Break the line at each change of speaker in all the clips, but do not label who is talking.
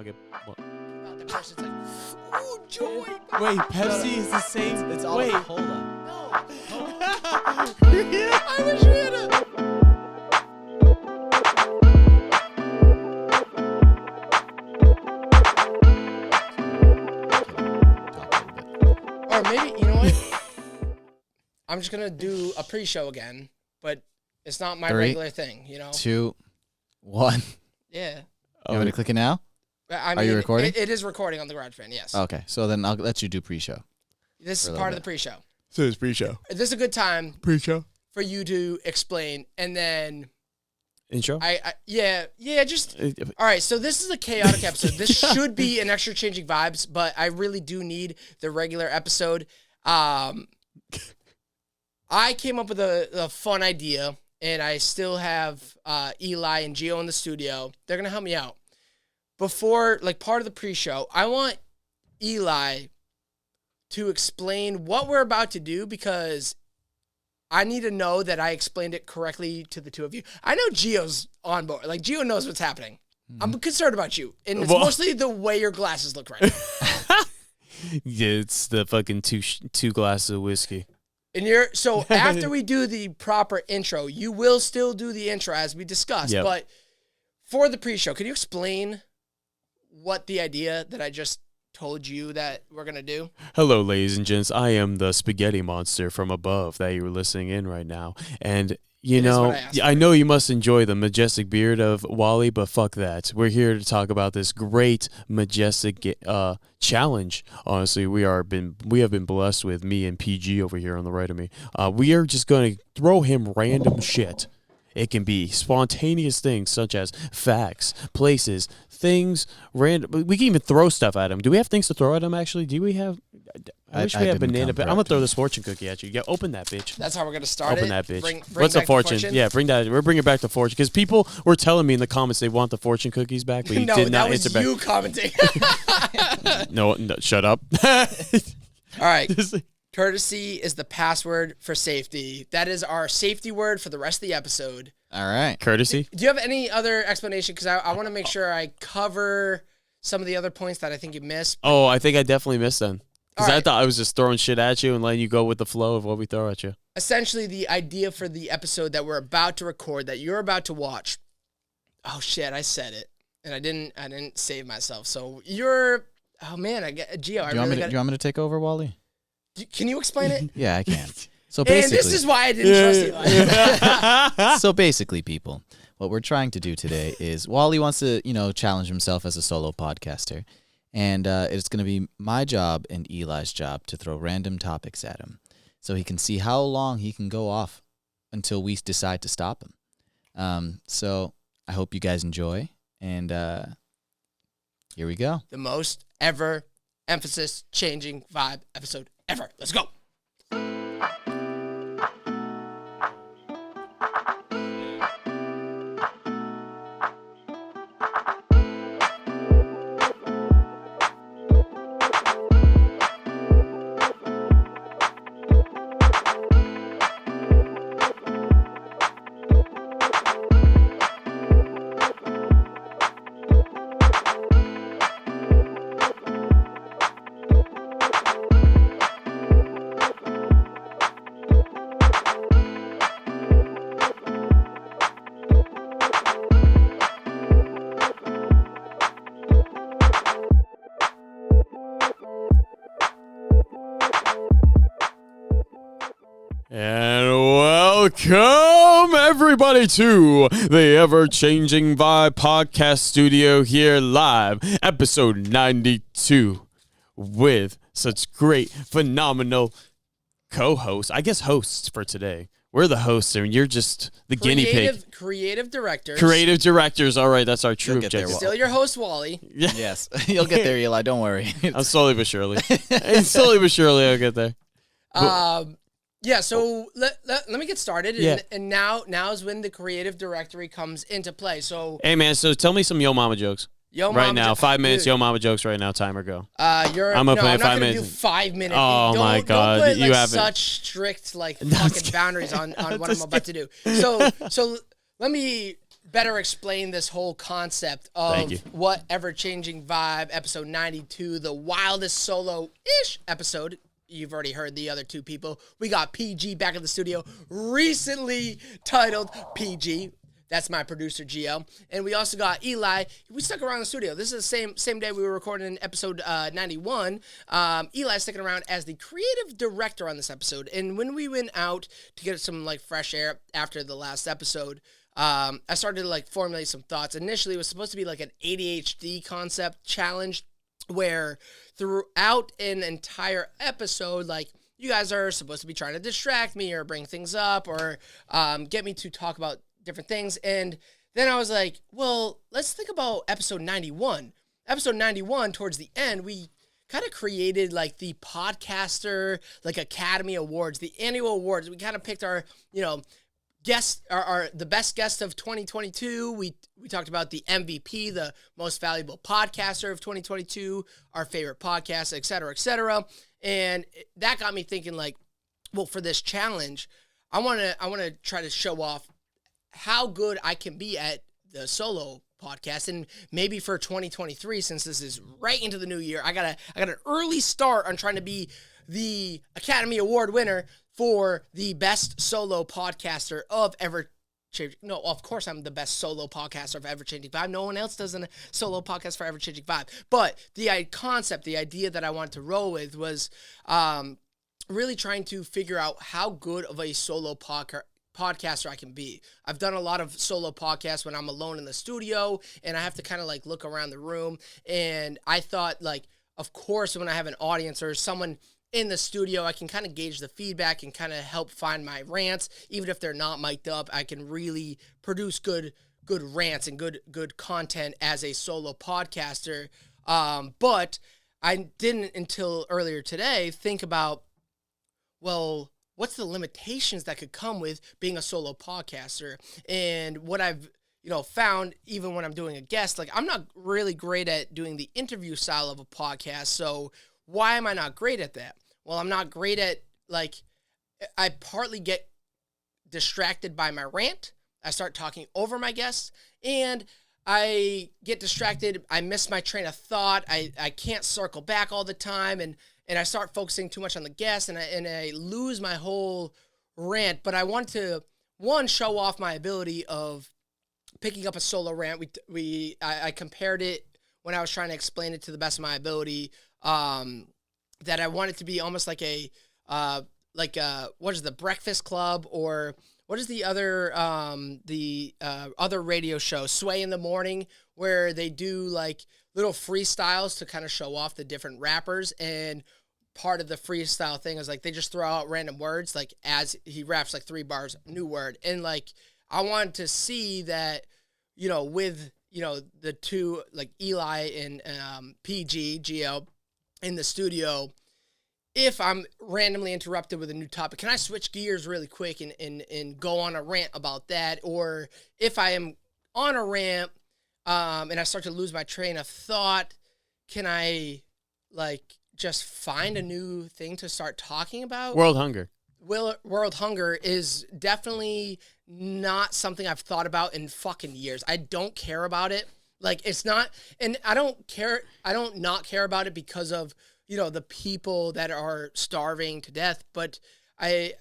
want to get. What?
The person's like, ooh, joy.
Wait, Pepsi is the same.
It's all
Wait.
cola.
No. I wish we had a. Or maybe, you know what? I'm just going to do a pre-show again, but it's not my
3,
regular thing, you know?
2, 1.
Yeah.
You want me to click it now?
I
Are you recording?
It is recording on the GarageBand, yes.
Okay, so then I'll let you do pre-show.
This is part of the pre-show.
So it's pre-show.
This is a good time
Pre-show.
for you to explain, and then
Intro.
just all right. So this is a chaotic episode. This should be an extra changing vibes, but I really do need the regular episode. I came up with a fun idea, and I still have Eli and Gio in the studio. They're gonna help me out. Before, like, part of the pre-show, I want Eli to explain what we're about to do, because I need to know that I explained it correctly to the two of you. I know Gio's on board. Like, Gio knows what's happening. I'm concerned about you. And it's mostly the way your glasses look right now.
Yeah, it's the fucking two glasses of whiskey.
And so after we do the proper intro, you will still do the intro as we discussed.
Yep.
But for the pre-show, can you explain what the idea that I just told you that we're going to do?
Hello, ladies and gents. I am the spaghetti monster from above that you're listening in right now. And, you know, I know you must enjoy the majestic beard of wALiE, but fuck that. We're here to talk about this great, majestic challenge. Honestly, we have been blessed with me and PG over here on the right of me. We are just going to throw him random shit. It can be spontaneous things such as facts, places, things, random. We can even throw stuff at him. Do we have things to throw at him, actually? Do we have... I wish we had banana... I'm going to throw this fortune cookie at you. Yeah, open that bitch.
That's how we're going to start
Open that bitch.
Bring
What's
back
a fortune? Yeah, bring that. We're bringing back the fortune. Because people were telling me in the comments they want the fortune cookies back, but you did not answer back.
No, that was you commenting.
No, shut up.
All right. Courtesy is the password for safety. That is our safety word for the rest of the episode.
All right.
Courtesy?
Do you have any other explanation? Because I want to make sure I cover some of the other points that I think you missed.
Oh, I think I definitely missed them. Because
All right.
I thought I was just throwing shit at you and letting you go with the flow of what we throw at you.
Essentially, the idea for the episode that we're about to record, that you're about to watch. Oh shit, I said it, and I didn't save myself. So you're. Oh man, I get Gio.
Do you want me to take over, wALiE?
Can you explain it?
Yeah, I can. So basically,
and this is why I didn't trust Eli.
So basically, people, what we're trying to do today is wALiE wants to, challenge himself as a solo podcaster. And it's going to be my job and Eli's job to throw random topics at him so he can see how long he can go off until we decide to stop him. So I hope you guys enjoy. And here we go.
The most ever emphasis changing vibe episode ever. Let's go.
And welcome everybody to the Ever-Changing Vibe Podcast Studio here live, episode 92, with such great, phenomenal co-hosts, I guess hosts for today. We're the hosts and you're just the guinea pig.
Creative directors.
Creative directors, all right, that's our true objective.
Still your host, wALiE.
Yeah.
Yes, you'll get there, Eli, don't worry.
I'm slowly but surely. I'll get there.
Yeah, so let me get started, and,
Yeah.
and now is when the creative directory comes into play. So,
Hey man, so tell me some Yo Mama jokes.
Yo
right
Mama
now, 5 minutes,
dude.
Yo Mama jokes right now, timer go.
I'm
gonna play 5
not gonna
minutes.
do 5 minutes.
Oh my God,
don't put,
you
like,
haven't.
such strict fucking boundaries on what I'm about to do. So let me better explain this whole concept of what Ever-Changing Vibe, episode 92, the wildest solo-ish episode. You've already heard the other two people. We got PG back in the studio, recently titled PG. That's my producer, Gio. And we also got Eli. We stuck around in the studio. This is the same day we were recording episode 91. Eli sticking around as the creative director on this episode. And when we went out to get some like fresh air after the last episode, I started to like formulate some thoughts. Initially, it was supposed to be like an ADHD concept challenge where throughout an entire episode, like, you guys are supposed to be trying to distract me or bring things up or get me to talk about different things. And then I was like, well, let's think about episode 91. Episode 91, towards the end, we kind of created like the podcaster, like Academy Awards, the annual awards. We kind of picked our, guest, the best guest of 2022. We talked about the MVP, the most valuable podcaster of 2022, our favorite podcast, et cetera, et cetera. And that got me thinking like, well, for this challenge, I want to try to show off how good I can be at the solo podcast. And maybe for 2023, since this is right into the new year, I got an early start on trying to be the Academy Award winner for the best solo podcaster of Ever-Changing. No, of course I'm the best solo podcaster of Ever-Changing Vibe. No one else does a solo podcast for Ever-Changing Vibe. But the concept, the idea that I wanted to roll with was really trying to figure out how good of a solo podcaster I can be. I've done a lot of solo podcasts when I'm alone in the studio and I have to kind of like look around the room. And I thought like, of course, when I have an audience or someone in the studio, I can kind of gauge the feedback and kind of help find my rants. Even if they're not mic'd up, I can really produce good rants and good content as a solo podcaster. But I didn't until earlier today think about, well, what's the limitations that could come with being a solo podcaster? And what I've found, even when I'm doing a guest, like I'm not really great at doing the interview style of a podcast. So why am I not great at that? Well, I'm not great at, like, I partly get distracted by my rant. I start talking over my guests, and I get distracted. I miss my train of thought. I can't circle back all the time, and I start focusing too much on the guest, and I lose my whole rant. But I want to, one, show off my ability of picking up a solo rant. I compared it when I was trying to explain it to the best of my ability, that I want it to be almost like what is the Breakfast Club, or what is the other other radio show, Sway in the Morning, where they do like little freestyles to kind of show off the different rappers. And part of the freestyle thing is like they just throw out random words, like as he raps like 3 bars, new word. And like I wanted to see that, with the two, like Eli and PG Gio in the studio, if I'm randomly interrupted with a new topic, can I switch gears really quick and go on a rant about that? Or if I am on a rant and I start to lose my train of thought, can I like just find a new thing to start talking about?
World hunger.
World hunger is definitely not something I've thought about in fucking years. I don't care about it. Like, it's not, and I don't not care about it because of, the people that are starving to death. But I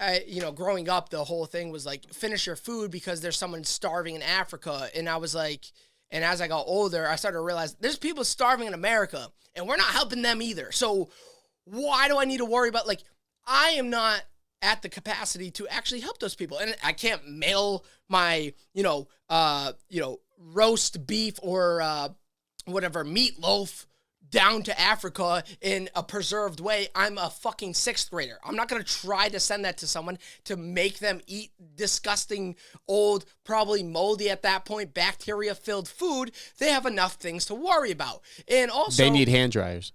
growing up, the whole thing was like, finish your food because there's someone starving in Africa. And I was like, and as I got older, I started to realize there's people starving in America and we're not helping them either. So why do I need to worry about, like, I am not at the capacity to actually help those people. And I can't mail my, roast beef or whatever, meatloaf down to Africa in a preserved way. I'm a fucking 6th grader. I'm not going to try to send that to someone to make them eat disgusting, old, probably moldy at that point, bacteria-filled food. They have enough things to worry about. And also,
they need hand dryers.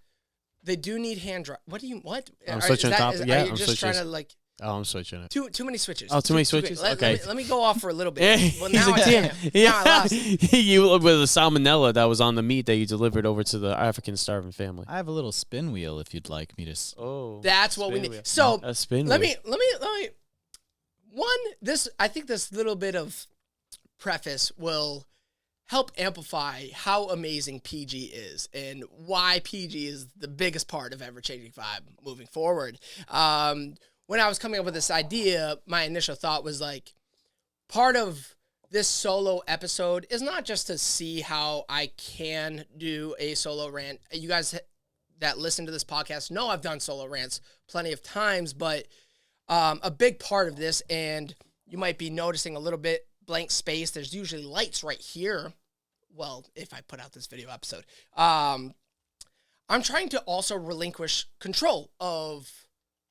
They do need hand dryers. What?
I'm switching topic. Yeah,
are you just trying to like...
Oh, I'm switching it.
Too many switches.
Oh, too many switches? Okay.
Let me go off for a little bit. Well, now
like,
damn.
Yeah.
Now I lost.
You with the salmonella that was on the meat that you delivered over to the African starving family.
I have a little spin wheel if you'd like me to.
Oh,
that's what we need.
Wheel.
So
a spin
let
wheel.
me. I think this little bit of preface will help amplify how amazing PG is and why PG is the biggest part of Ever-Changing Vibe moving forward. When I was coming up with this idea, my initial thought was like, part of this solo episode is not just to see how I can do a solo rant. You guys that listen to this podcast know I've done solo rants plenty of times, but a big part of this, and you might be noticing a little bit blank space. There's usually lights right here. Well, if I put out this video episode, I'm trying to also relinquish control of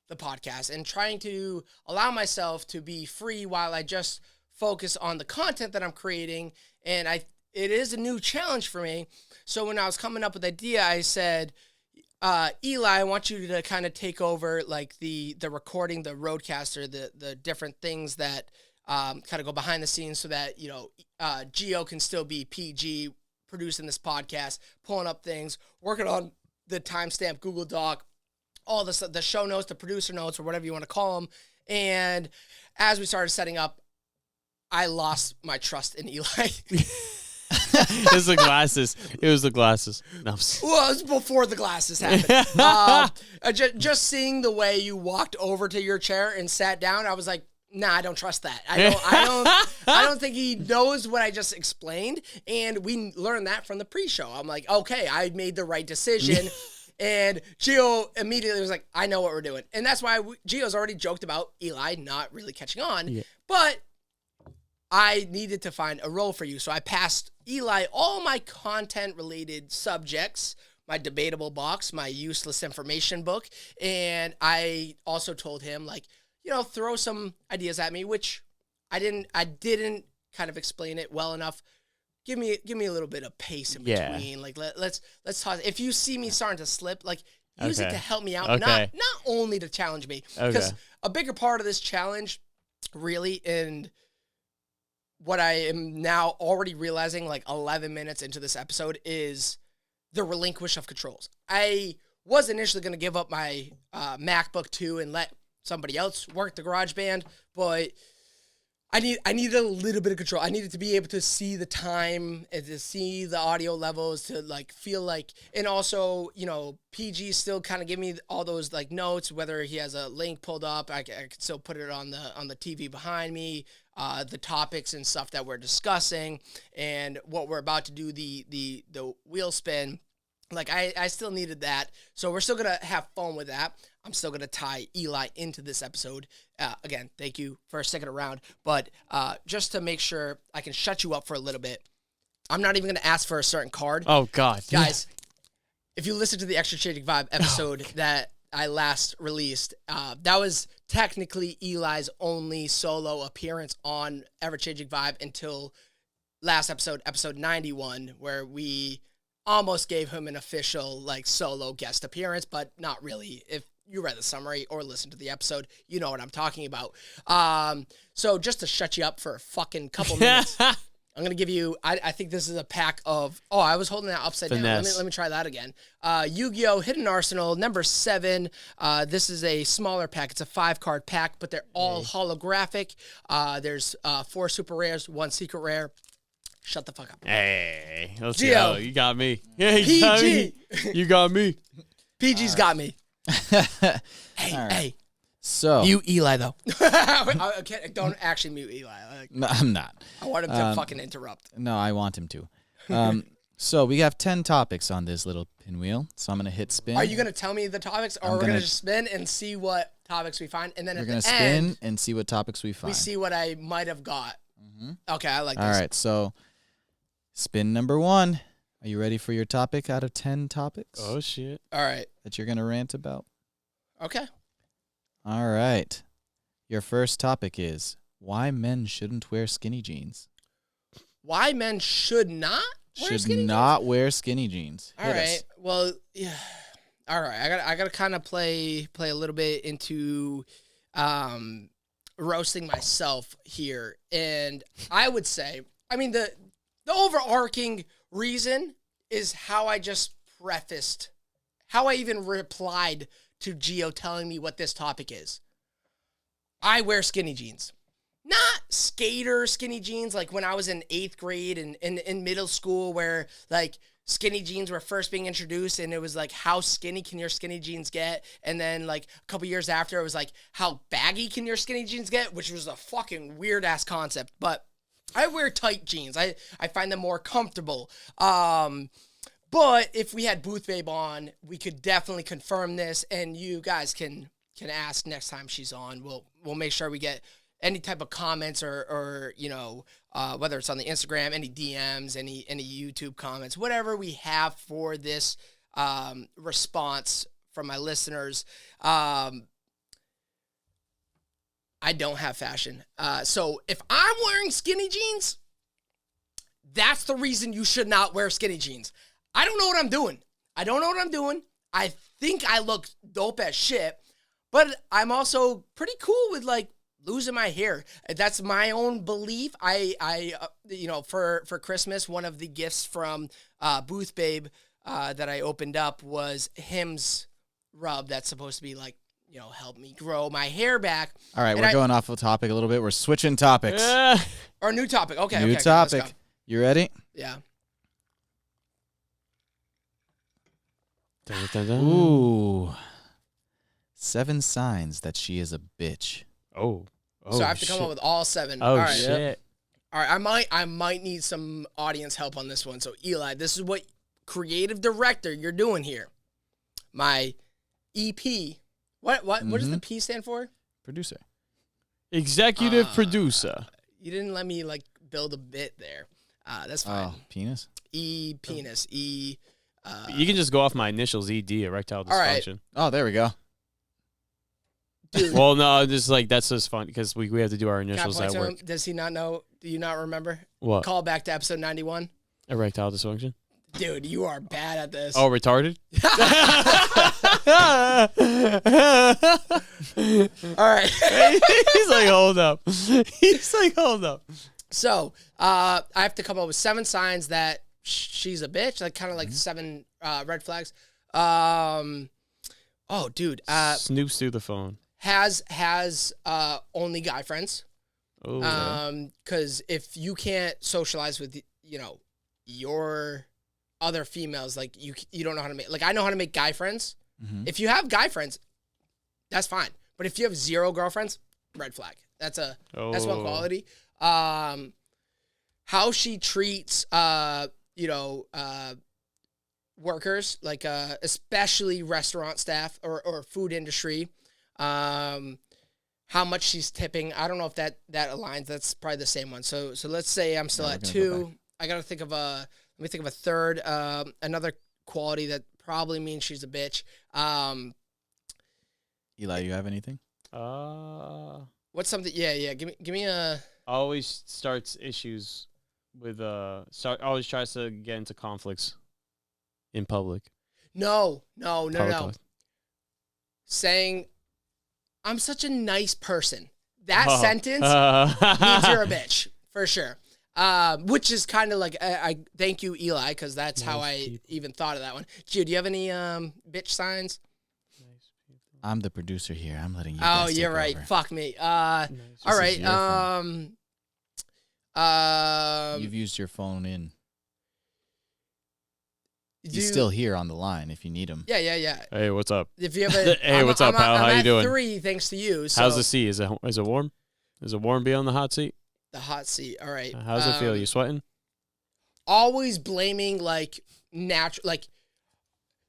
the podcast and trying to allow myself to be free while I just focus on the content that I'm creating. And it is a new challenge for me. So when I was coming up with the idea, I said, Eli, I want you to kind of take over like the recording, the roadcaster, the different things that kind of go behind the scenes so that, you know, Geo can still be PG, producing this podcast, pulling up things, working on the timestamp Google Doc, all the show notes, the producer notes, or whatever you want to call them. And as we started setting up, I lost my trust in Eli.
It was the glasses. It was the glasses. No,
well, it was before the glasses happened. Just seeing the way you walked over to your chair and sat down, I was like, nah, I don't trust that. I don't think he knows what I just explained. And we learned that from the pre-show. I'm like, okay, I made the right decision. And Gio immediately was like, I know what we're doing. And that's why Gio's already joked about Eli not really catching on. Yeah. But I needed to find a role for you. So I passed Eli all my content-related subjects, my debatable box, my useless information book. And I also told him, like, you know, throw some ideas at me, which I didn't kind of explain it well enough. Give me a little bit of pace in between. Like let's talk. If you see me starting to slip, like use it to help me out, not only to challenge me. Because a bigger part of this challenge, really, and what I am now already realizing, like 11 minutes into this episode, is the relinquish of controls. I was initially going to give up my MacBook 2 and let somebody else work the GarageBand, but I needed a little bit of control. I needed to be able to see the time and to see the audio levels, to like feel like, and also, you know, PG still kind of give me all those like notes, whether he has a link pulled up, I could still put it on the TV behind me, the topics and stuff that we're discussing, and what we're about to do, the wheel spin. Like I still needed that. So we're still going to have fun with that. I'm still going to tie Eli into this episode. Again, thank you for sticking around. But just to make sure I can shut you up for a little bit, I'm not even going to ask for a certain card.
Oh, God.
Guys, if you listen to the Ever-Changing Vibe episode that I last released, that was technically Eli's only solo appearance on Ever-Changing Vibe until last episode, episode 91, where we almost gave him an official like solo guest appearance, but not really. If you read the summary or listened to the episode, you know what I'm talking about. So just to shut you up for a fucking couple minutes, I'm going to give you, I think this is a pack of, I was holding that upside down. Let me try that again. Yu-Gi-Oh! Hidden Arsenal, number 7. This is a smaller pack. It's a 5-card pack, but they're all holographic. There's 4 super rares, 1 secret rare. Shut the fuck up.
Hey, let's
Geo.
go. You got me. Yeah, you got me. You got me.
PG's got me. Hey.
So
mute Eli though. Don't actually mute Eli.
No, I'm not.
I want him to fucking interrupt.
No, I want him to. So we have 10 topics on this little pinwheel. So I'm gonna hit spin.
Are you gonna tell me the topics, or we're gonna just spin and see what topics we find, and then
we're gonna spin and see what topics we find.
We see what I might have got. Mm-hmm. Okay, I like this.
All right, so spin number 1. Are you ready for your topic out of 10 topics?
Oh, shit.
All right.
That you're going to rant about?
Okay.
All right. Your first topic is why men shouldn't wear skinny jeans.
Why men should not wear skinny jeans?
Should not wear skinny jeans.
All right. Well, yeah. All right. I got to kind of play a little bit into roasting myself here. And I would say, I mean, the overarching reason is how I just prefaced, how I even replied to Gio telling me what this topic is. I wear skinny jeans. not skater skinny jeans like when I was in 8th grade and in middle school where like skinny jeans were first being introduced and it was like how skinny can your skinny jeans get, and then like a couple years after it was like how baggy can your skinny jeans get, which was a fucking weird ass concept. But I wear tight jeans. I find them more comfortable. But if we had Booth Babe on, we could definitely confirm this, and you guys can ask next time she's on. We'll make sure we get any type of comments or you know, whether it's on the Instagram, any DMs, any YouTube comments, whatever we have for this response from my listeners. I don't have fashion. So if I'm wearing skinny jeans, that's the reason you should not wear skinny jeans. I don't know what I'm doing. I think I look dope as shit, but I'm also pretty cool with like losing my hair. That's my own belief. I you know, for Christmas, one of the gifts from Booth Babe that I opened up was Hims rub that's supposed to be like, you know, help me grow my hair back.
All right, we're going off the topic a little bit. We're switching topics.
Or new topic. Okay.
New topic.
Okay,
you ready?
yeah.
Dun, dun, dun.
Ooh. 7 signs that she is a bitch.
Oh.
So I have to come up with all 7.
Oh,
all right.
shit.
All right, I might need some audience help on this one. So Eli, this is what creative director you're doing here. My EP. What does the P stand for?
Producer.
Executive producer.
You didn't let me like build a bit there. That's fine.
Oh, penis?
Penis.
You can just go off my initials, ED, erectile dysfunction.
Right.
Oh, there we go.
Dude,
Well, no, just like that's just fun because we have to do our initials at work.
does he not know? Do you not remember?
What?
Call back to episode 91.
Erectile dysfunction.
Dude, you are bad at this.
Oh, retarded.
All right.
He's like, hold up. He's like, hold up.
So I have to come up with 7 signs that she's a bitch, like kind of like 7 red flags. Oh, dude.
Snoops through the phone.
Has only guy friends.
Oh.
Because if you can't socialize with, you know, your other females, like you don't know how to make, like I know how to make guy friends. If you have guy friends, that's fine. But if you have 0 girlfriends, red flag. That's one quality. How she treats, you know, workers, like especially restaurant staff or food industry. How much she's tipping. I don't know if that aligns. That's probably the same one. So let's say I'm still at 2. I gotta think of let me think of a third. Another quality that probably means she's a bitch.
Eli, you have anything?
What's something? Yeah. Give me a.
Always starts issues with always tries to get into conflicts in public.
No.
Public.
Saying, I'm such a nice person. That sentence means you're a bitch for sure. Which is kind of like I thank you, Eli, because that's how I even thought of that one. Gio, do you have any bitch signs?
I'm the producer here. I'm letting you.
Oh,
guys
you're
take
right.
over.
Fuck me. All right.
You've used your phone in.
Do
He's still here on the line if you need him.
Yeah.
Hey, what's up?
If you have a,
Hey, what's up, pal? How you doing?
3, thanks to you. So
How's the seat? Is it warm? Is it warm being on the hot seat?
the hot seat. All right.
How's it feel? You sweating?
Always blaming like natural,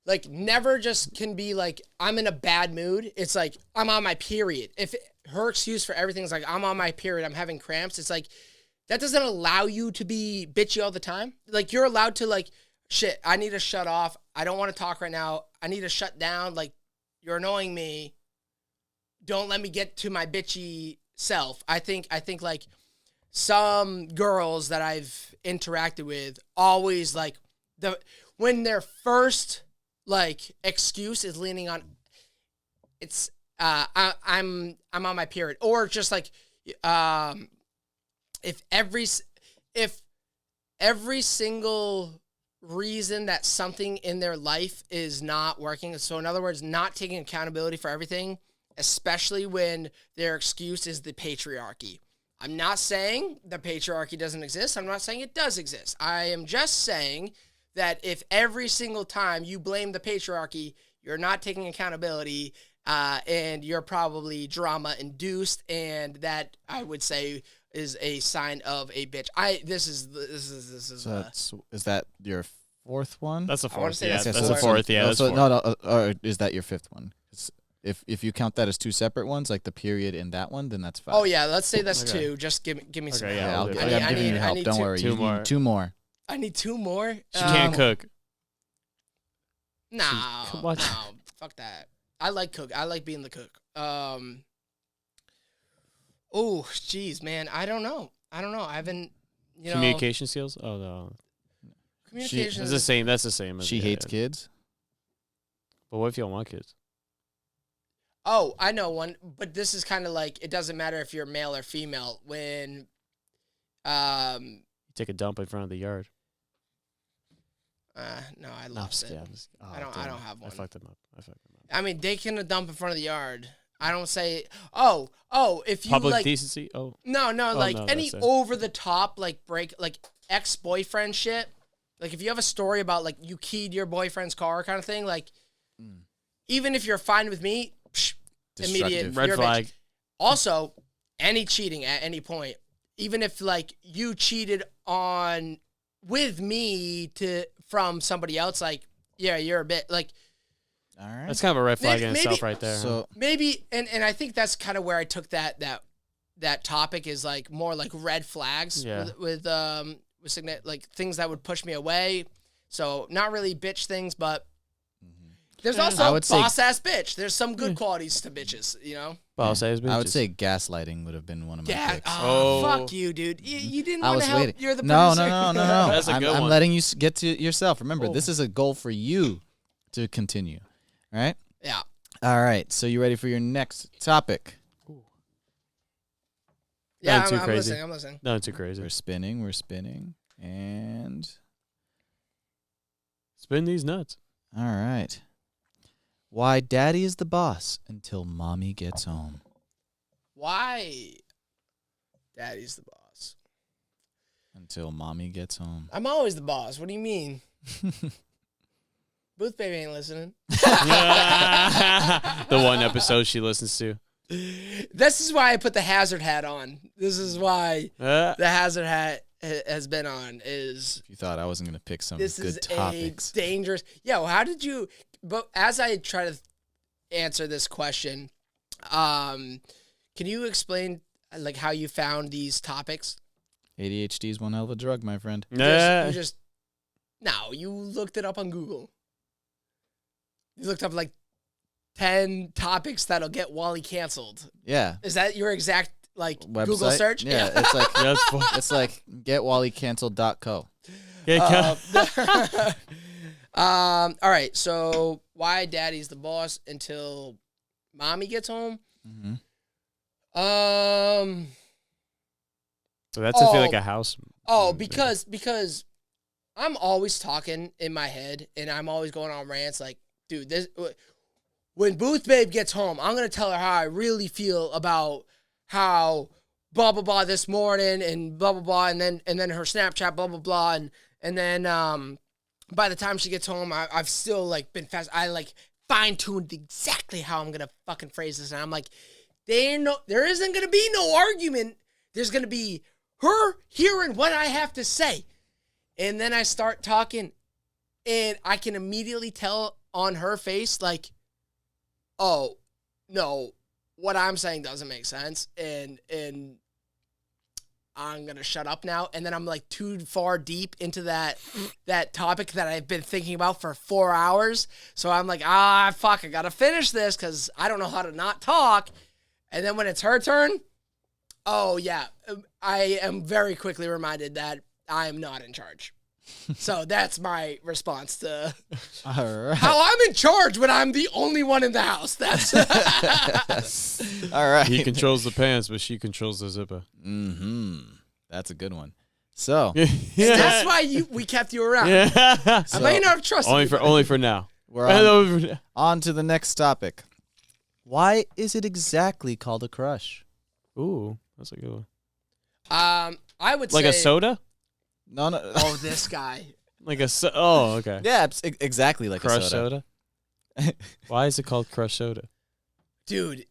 like never just can be like I'm in a bad mood. It's like I'm on my period. If her excuse for everything is like I'm on my period, I'm having cramps. It's like that doesn't allow you to be bitchy all the time. Like you're allowed to like shit. I need to shut off. I don't want to talk right now. I need to shut down. Like you're annoying me. Don't let me get to my bitchy self. I think like some girls that I've interacted with always like when their first like excuse is leaning on it's I'm on my period, or just like if every single reason that something in their life is not working, so in other words not taking accountability for everything, especially when their excuse is the patriarchy. I'm not saying the patriarchy doesn't exist. I'm not saying it does exist. I am just saying that if every single time you blame the patriarchy, you're not taking accountability, and you're probably drama-induced, and that I would say is a sign of a bitch. Is
that your fourth one?
That's a
I wanna
fourth.
say
Yeah,
that's
that's a
fourth.
fourth. Yeah, that's
so,
fourth.
or is that your fifth one? If you count that as two separate ones, like the period in that one, then that's 5.
Oh yeah, let's say that's
Okay.
2. Just give me some.
Okay,
help.
yeah,
I'll,
I'll do
I'm
it.
giving you help. Don't worry.
Two
You
more.
need 2 more.
I need 2 more.
She can't cook.
No,
What?
no, fuck that. I like cook. I like being the cook. Oh, jeez, man. I don't know. I haven't,
Communication skills? Oh, no.
Communication.
It's the same. That's the same.
She hates kids.
But what if you don't want kids?
Oh, I know one, but this is kind of like, it doesn't matter if you're male or female. When,
You take a dump in front of the yard.
no, I lost it.
Yeah,
I don't have one.
I fucked him up.
I mean, they can dump in front of the yard. I don't say, if you
Public
like,
decency? Oh.
no, like
no,
any
that's it.
over the top, like ex-boyfriend shit. Like if you have a story about like you keyed your boyfriend's car kind of thing, like even if you're fine with me, immediate
Destructive.
Red
you're a
flag.
bitch. Also, any cheating at any point, even if like you cheated on with me from somebody else, like yeah, you're a bit like.
All right.
That's kind of a red flag in
Maybe-
itself right there.
So
Maybe, and I think that's kind of where I took that topic is like more like red flags
Yeah.
with like things that would push me away. So not really bitch things, but there's
I
also
would say-
boss ass bitch. There's some good qualities to bitches, you know.
Boss ass
I would
bitches.
say gaslighting would have been one of my
Yeah.
picks.
Oh,
Oh.
fuck you, dude. You didn't
I
want
was
to help.
waiting.
You're the
No.
producer.
That's a
I'm,
good
I'm
one.
letting you get to yourself. Remember,
Oh.
this is a goal for you to continue. All right.
Yeah.
All right. So you ready for your next topic?
Yeah.
Not too
I'm
crazy.
listening. I'm listening.
Not too crazy.
We're spinning, and
Spin these nuts.
all right. Why daddy is the boss until mommy gets home.
Why? Daddy's the boss.
Until mommy gets home.
I'm always the boss. What do you mean? Booth baby ain't listening.
The one episode she listens to.
This is why I put the hazard hat on. This is why the hazard hat has been on. Is
If you thought I wasn't going to pick some
this
good
is
topics.
a dangerous? Yeah. Well, how did you? But as I try to answer this question, can you explain like how you found these topics?
ADHD is one hell of a drug, my friend.
You looked it up on Google. You looked up like 10 topics that'll get wALiE canceled.
Yeah.
Is that your exact like
Website?
Google search?
Yeah, it's like
That's fun.
it's like getwallycanceled.co.
All right. So why daddy's the boss until mommy gets home?
Mm-hmm.
So that's I feel like a house.
Oh, because I'm always talking in my head and I'm always going on rants like, dude, this when Booth Babe gets home, I'm gonna tell her how I really feel about how blah blah blah this morning and blah blah blah and then her Snapchat blah blah blah and then by the time she gets home, I've still like been fast. I like fine tuned exactly how I'm gonna fucking phrase this, and I'm like, there isn't gonna be no argument. There's gonna be her hearing what I have to say, and then I start talking, and I can immediately tell on her face like, oh no, what I'm saying doesn't make sense, and I'm gonna shut up now. And then I'm like too far deep into that topic that I've been thinking about for 4 hours. So I'm like, fuck, I gotta finish this because I don't know how to not talk. And then when it's her turn, oh yeah, I am very quickly reminded that I'm not in charge. So that's my response to
All right.
how I'm in charge when I'm the only one in the house. That's
All right.
He controls the pants, but she controls the zipper.
Mm-hmm. That's a good one. So
that's why we kept you around.
Yeah.
I might not have trusted you.
Only for now.
we're on to the next topic. Why is it exactly called a crush?
Ooh, that's a good one.
I would
Like
say
a soda?
No.
Oh, this guy.
Like a oh, okay.
Yeah, exactly like
Crush
a soda.
Why is it called crush soda?
Dude,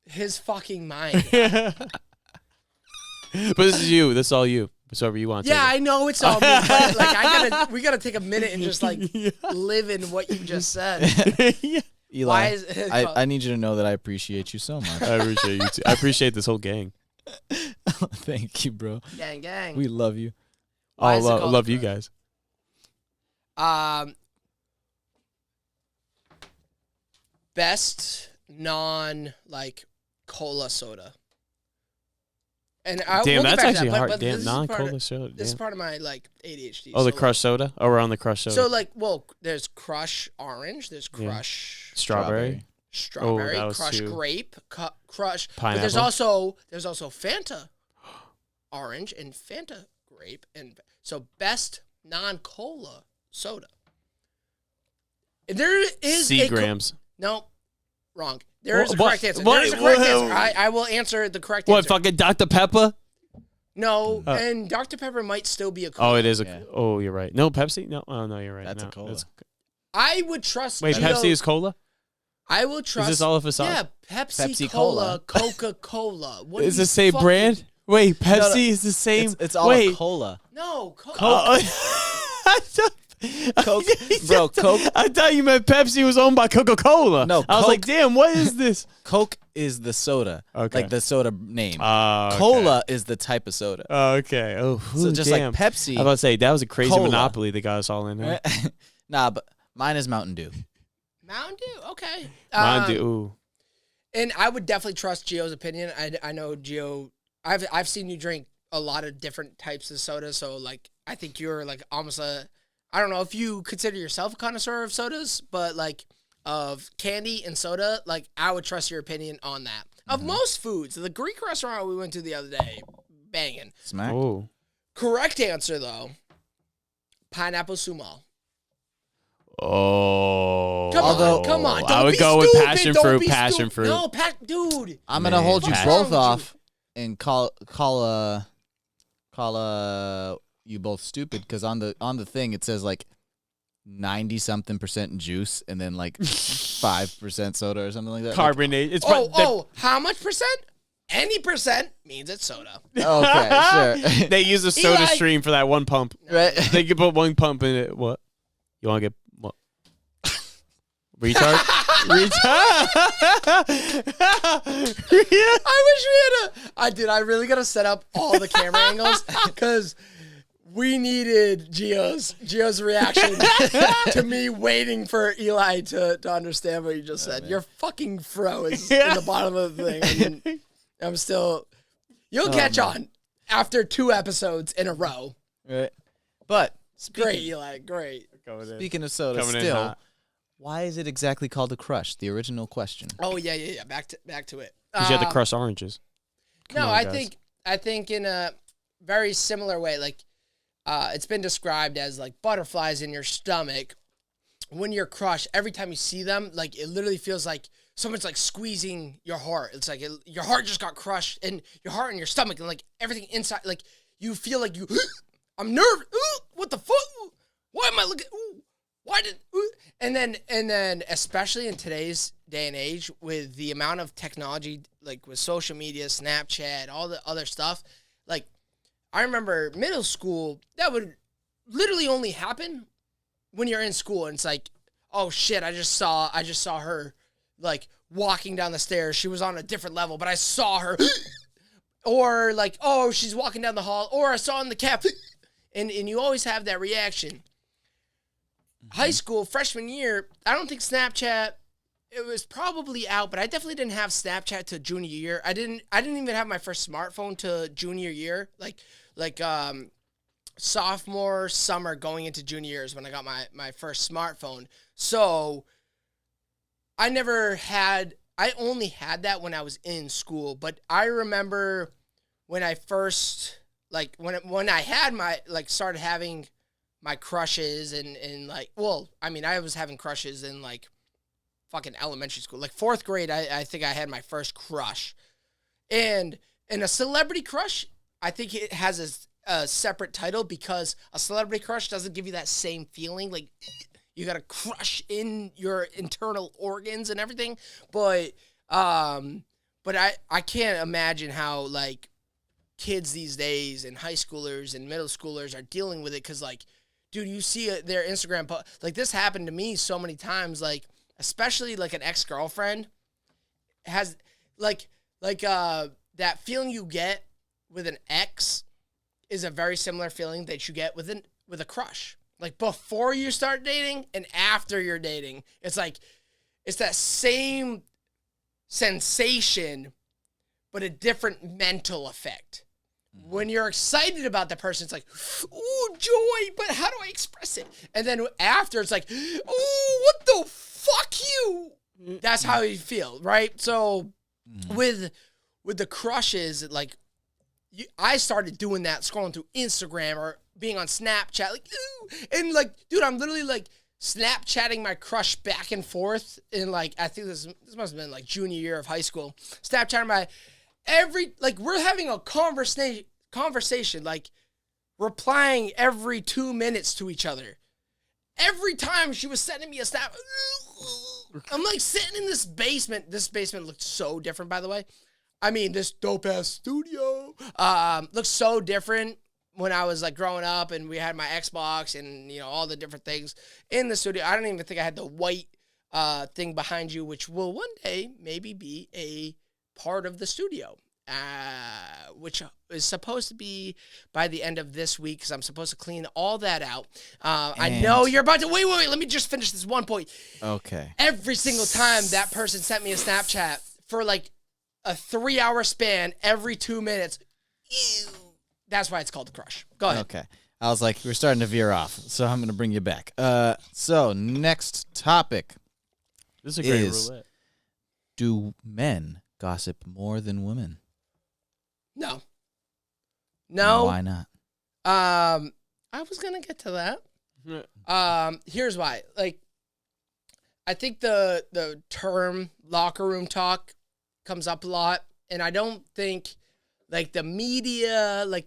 his fucking mind.
But this is you. This is all you. It's whatever you want.
Yeah, I know it's all me, but like we gotta take a minute and just like live in what you just said.
Eli,
Why is it
I need you to know that I appreciate you so much.
I appreciate you too. I appreciate this whole gang.
Thank you, bro.
Gang.
We love you.
Why
I
is it called
love you guys.
Best non like cola soda. And
Damn,
we'll get
that's
back to
actually
that,
hard.
but
Damn,
this is part
non-cola
of-
soda.
This is
Damn.
part of my like ADHD.
Oh, the
so,
crush soda? Oh, we're on the crush soda.
So like, well, there's crush orange, there's crush
Strawberry.
strawberry,
that was
crush
two.
grape, crush. But
Pineapple.
there's also Fanta orange and Fanta grape, and so best non-cola soda. There is
Seagrams.
No, wrong. There is a
What?
correct answer.
What?
There is a correct
What?
answer. I will answer the correct
What,
answer.
fucking Dr. Pepper?
No, and Dr. Pepper might still be a cola.
Oh, it is a.
Yeah.
Oh, you're right. No, Pepsi? No, oh, no, you're right.
That's a
No,
cola.
that's-
I would trust.
Wait,
Gio-
Pepsi is cola?
I will trust.
Is this all a facade?
Yeah, Pepsi
Pepsi
Cola,
Cola.
Coca-Cola. What
Is
are you
the same
fucking-
brand? Wait, Pepsi
No, no.
is the same.
It's all
Wait.
a cola.
No, Coke.
Coke, bro. Coke.
I thought you meant Pepsi was owned by Coca-Cola.
No,
I was like,
Coke-
damn, what is this?
Coke is the soda,
Okay.
like the soda name.
Okay.
Cola is the type of soda.
Okay. Oh,
So
ooh,
just
damn.
like Pepsi.
I was about to say that was a crazy
Cola.
monopoly that got us all in there.
Nah, but mine is Mountain Dew.
Mountain Dew. Okay.
Mountain Dew. Ooh.
And I would definitely trust Gio's opinion. I know Gio. I've seen you drink a lot of different types of soda, so like I think you're like almost a. I don't know if you consider yourself a connoisseur of sodas, but like of candy and soda, like I would trust your opinion on that. Of most foods, the Greek restaurant we went to the other day, banging.
Smack.
Oh.
Correct answer though, pineapple sumo.
Oh.
Come on. Don't
I would
be
go with
stupid.
passion
Don't
fruit.
be
Passion
stupid.
fruit.
No, dude.
I'm gonna
Man,
hold you
what's
both
wrong with you?
off and call you both stupid because on the thing it says like 90-something% juice and then like 5% soda or something like that.
Carbonate. It's
How much percent? Any percent means it's soda.
Like, okay, sure.
They use a soda
Eli-
stream for that one pump.
Right.
They can put one pump in it. What? You want to get what? Retard? Retard?
I wish we had I really gotta set up all the camera angles because we needed Gio's reaction to me waiting for Eli to understand what you just said. Your fucking fro is in the bottom of the thing. And I'm still. You'll catch on after 2 episodes in a row.
Right. But
Great, Eli. Great.
speaking of soda,
Coming in
still,
hot.
why is it exactly called a crush? The original question.
Oh yeah. Back to it.
Because you had to crush oranges. Come
No,
on,
I
guys.
think in a very similar way, like it's been described as like butterflies in your stomach. When you're crushed, every time you see them, like it literally feels like someone's like squeezing your heart. It's like your heart just got crushed, and your heart and your stomach, and like everything inside, like you feel like you. I'm nervous. What the fuck? Why am I looking? Why did? And then, especially in today's day and age, with the amount of technology, like with social media, Snapchat, all the other stuff, like I remember middle school, that would literally only happen when you're in school, and it's like, oh shit, I just saw her, like walking down the stairs. She was on a different level, but I saw her. Or like, oh, she's walking down the hall, or I saw in the cap, and you always have that reaction. High school, freshman year, I don't think Snapchat, it was probably out, but I definitely didn't have Snapchat to junior year. I didn't even have my first smartphone to junior year, like sophomore summer going into junior years when I got my first smartphone. So I only had that when I was in school, but I remember when I first, like, when I had started having my crushes and like, well, I mean, I was having crushes in like fucking elementary school. Like 4th grade, I think I had my first crush. And a celebrity crush I think it has a separate title because a celebrity crush doesn't give you that same feeling. Like, you got a crush in your internal organs and everything. But I can't imagine how, like, kids these days and high schoolers and middle schoolers are dealing with it because, like, dude, you see their Instagram like, this happened to me so many times, like, especially, like, an ex-girlfriend has, that feeling you get with an ex is a very similar feeling that you get with a crush. Like, before you start dating and after you're dating, it's like, it's that same sensation, but a different mental effect. When you're excited about the person, it's like, ooh, joy, but how do I express it? And then after, it's like, ooh, what the fuck you? That's how you feel, right? So with the crushes, like, I started doing that, scrolling through Instagram or being on Snapchat, like, ooh, and, like, dude, I'm literally, like, Snapchatting my crush back and forth in, like, I think this must have been, like, junior year of high school. Snapchatting we're having a conversation, like, replying every 2 minutes to each other. Every time she was sending me a snap, I'm, like, sitting in this basement. This basement looked so different, by the way. I mean, this dope-ass studio looked so different when I was, like, growing up and we had my Xbox and, you know, all the different things in the studio. I don't even think I had the white thing behind you, which will one day maybe be a part of the studio, which is supposed to be by the end of this week because I'm supposed to clean all that out. I know you're about to... Wait. Let me just finish this one point.
Okay.
Every single time that person sent me a Snapchat for, like, a 3-hour span every 2 minutes, ew, that's why it's called the crush. Go ahead.
Okay. I was like, we're starting to veer off, so I'm going to bring you back. So, next topic.
This is a great roulette.
Do men gossip more than women?
No.
Why not?
I was gonna get to that. Here's why. Like, I think the term locker room talk comes up a lot, and I don't think, like, the media, like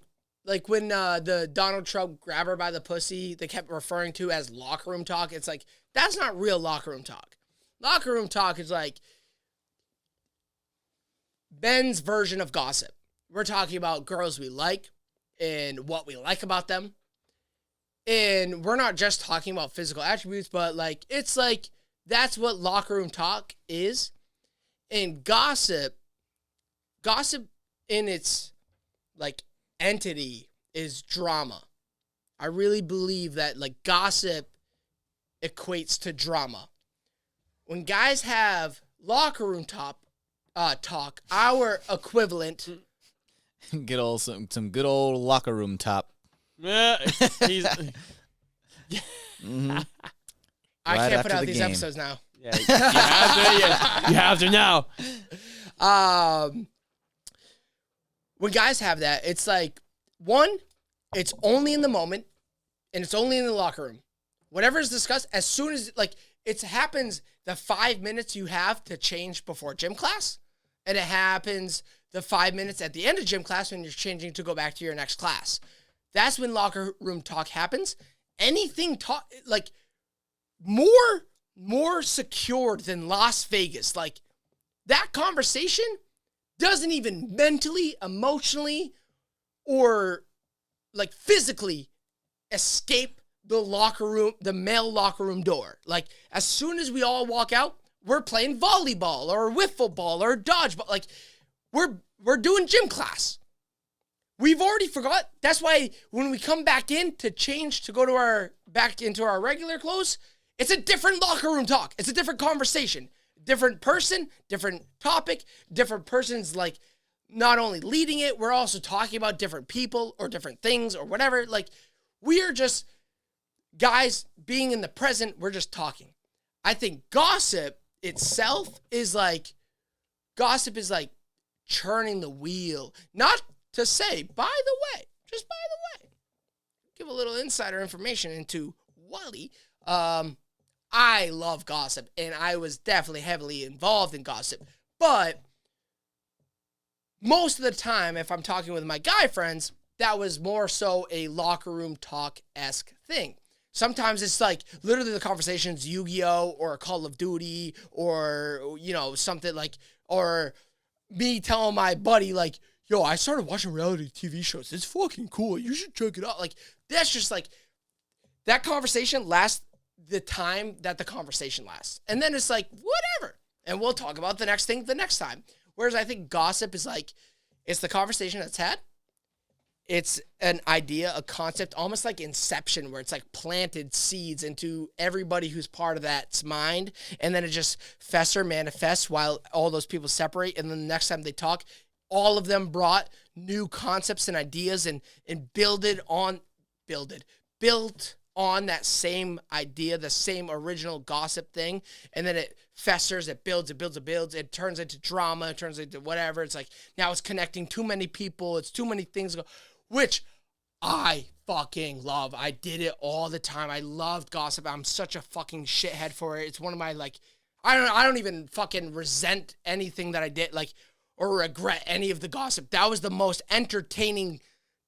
when the Donald Trump grab her by the pussy, they kept referring to as locker room talk. It's like, that's not real locker room talk. Locker room talk is like Ben's version of gossip. We're talking about girls we like and what we like about them. And we're not just talking about physical attributes, but, like, it's like, that's what locker room talk is. And gossip in its, like, entity is drama. I really believe that, like, gossip equates to drama. When guys have locker room talk, our equivalent...
Get old some good old locker room top.
Yeah, he's...
Mm-hmm.
I
Right
can't put
after
out
the
these
game.
episodes now.
Yeah, you have to. Yeah, you have to now.
When guys have that, it's like, one, it's only in the moment, and it's only in the locker room. Whatever is discussed, as soon as, like, it happens the 5 minutes you have to change before gym class, and it happens the 5 minutes at the end of gym class when you're changing to go back to your next class. That's when locker room talk happens. Anything talk, like, more secured than Las Vegas. Like, that conversation doesn't even mentally, emotionally, or, like, physically escape the locker room, the male locker room door. Like, as soon as we all walk out, we're playing volleyball or wiffle ball or dodgeball. Like, we're doing gym class. We've already forgot. That's why when we come back in to change to go to back into our regular clothes, it's a different locker room talk. It's a different conversation. Different person, different topic, different person's, like, not only leading it, we're also talking about different people or different things or whatever. Like, we are just guys being in the present. We're just talking. I think gossip itself is like churning the wheel. Not to say, by the way, just by the way, give a little insider information into wALiE. I love gossip, and I was definitely heavily involved in gossip. But most of the time, if I'm talking with my guy friends, that was more so a locker room talk-esque thing. Sometimes it's like literally the conversation's Yu-Gi-Oh! Or Call of Duty or, you know, something like, or me telling my buddy, like, yo, I started watching reality TV shows. It's fucking cool. You should check it out. Like, that's just like, that conversation lasts the time that the conversation lasts. And then it's like, whatever. And we'll talk about the next thing the next time. Whereas I think gossip is like, it's the conversation that's had. It's an idea, a concept, almost like Inception, where it's like planted seeds into everybody who's part of that's mind. And then it just manifests while all those people separate. And then the next time they talk, all of them brought new concepts and ideas and built on that same idea, the same original gossip thing. And then it festers, it builds. It turns into drama, it turns into whatever. It's like, now it's connecting too many people. It's too many things, which I fucking love. I did it all the time. I loved gossip. I'm such a fucking shithead for it. It's one of my, like, I don't even fucking resent anything that I did, like, or regret any of the gossip. That was the most entertaining